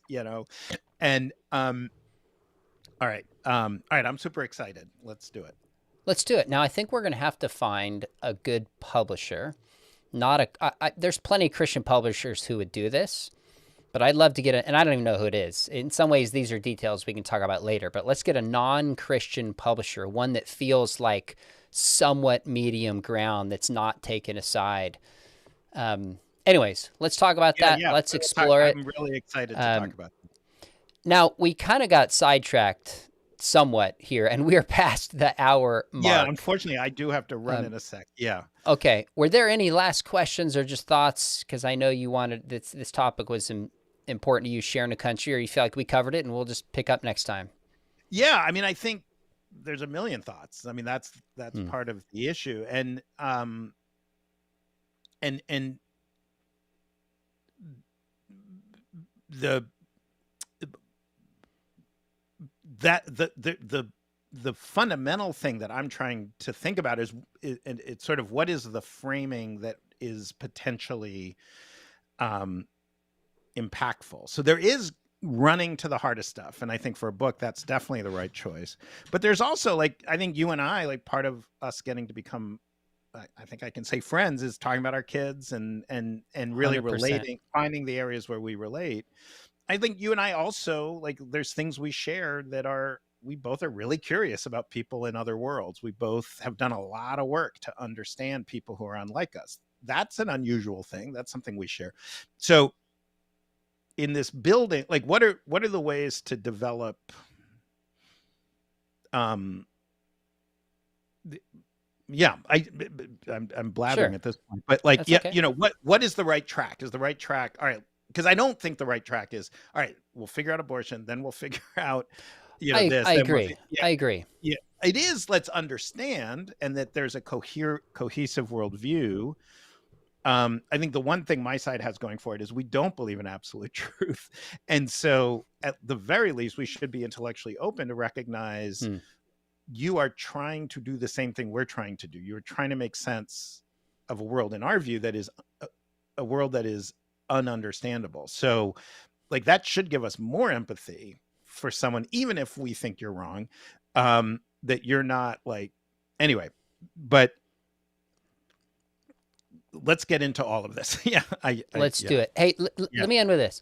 and, all right. I'm super excited. Let's do it. Now, I think we're going to have to find a good publisher. There's plenty of Christian publishers who would do this, but I'd love to get and I don't even know who it is. In some ways, these are details we can talk about later, but let's get a non-Christian publisher, one that feels like somewhat medium ground, that's not taken aside. Anyways, let's talk about that. Let's explore it. I'm really excited to talk about it. Now, we kind of got sidetracked somewhat here, and we are past the hour mark. Yeah, unfortunately, I do have to run in a sec. Yeah. Okay. Were there any last questions or just thoughts? Because I know you wanted this topic was important to you, sharing the country, or you feel like we covered it and we'll just pick up next time? Yeah, I mean, I think there's a million thoughts. I mean, that's part of the issue, and the fundamental thing that I'm trying to think about is it's sort of, what is the framing that is potentially impactful. So there is running to the hardest stuff, and I think for a book that's definitely the right choice. But there's also, like, I think you and I, like, part of us getting to become, I think I can say, friends, is talking about our kids and really 100%. Relating, finding the areas where we relate. I think you and I also, like, there's things we share that are we both are really curious about people in other worlds. We both have done a lot of work to understand people who are unlike us. That's an unusual thing. That's something we share. So in this building, like what are the ways to develop yeah, I'm blathering at this point, but like, that's okay. You know, what is the right track? Is the right track, all right? Because I don't think the right track is, all right, we'll figure out abortion, then we'll figure out, you know, this. I agree. I agree. Yeah, it is. Let's understand, and that there's a cohesive worldview. I think the one thing my side has going for it is we don't believe in absolute truth, and so at the very least, we should be intellectually open to recognize. You are trying to do the same thing we're trying to do. You're trying to make sense of a world, in our view, that is a world that is ununderstandable. So like that should give us more empathy for someone, even if we think you're wrong, that you're not like, anyway, but let's get into all of this. Yeah. Let's do it. Hey, let me end with this.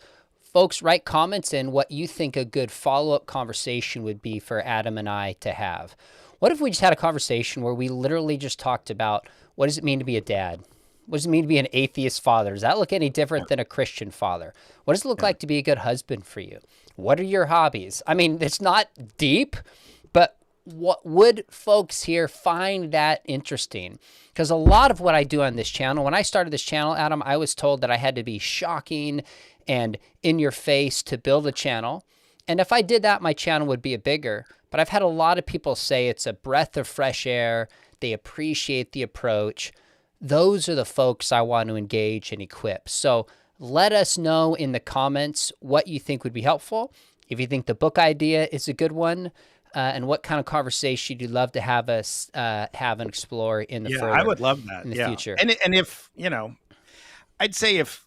Folks, write comments in what you think a good follow-up conversation would be for Adam and I to have. What if we just had a conversation where we literally just talked about what does it mean to be a dad? What does it mean to be an atheist father? Does that look any different than a Christian father? What does it look like to be a good husband for you? What are your hobbies? I mean, it's not deep, but what would folks here find that interesting? Because a lot of what I do on this channel, when I started this channel, Adam, I was told that I had to be shocking and in your face to build a channel. And if I did that, my channel would be a bigger. But I've had a lot of people say it's a breath of fresh air. They appreciate the approach. Those are the folks I want to engage and equip. So let us know in the comments what you think would be helpful. If you think the book idea is a good one, and what kind of conversation you'd love to have us have and explore in the I would love that in the future. And if, you know, I'd say if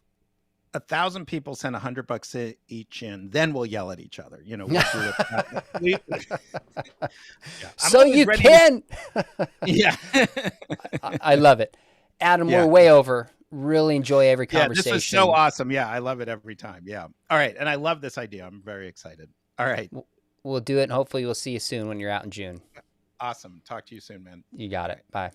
1,000 people send $100 each in, then we'll yell at each other. You know, so you can. Yeah, I love it, Adam. We're way over. Really enjoy every conversation. Yeah, this is so awesome. Yeah, I love it every time. Yeah. All right, and I love this idea. I'm very excited. All right, we'll do it, and hopefully we'll see you soon when you're out in June. Awesome. Talk to you soon, man. You got it. Bye.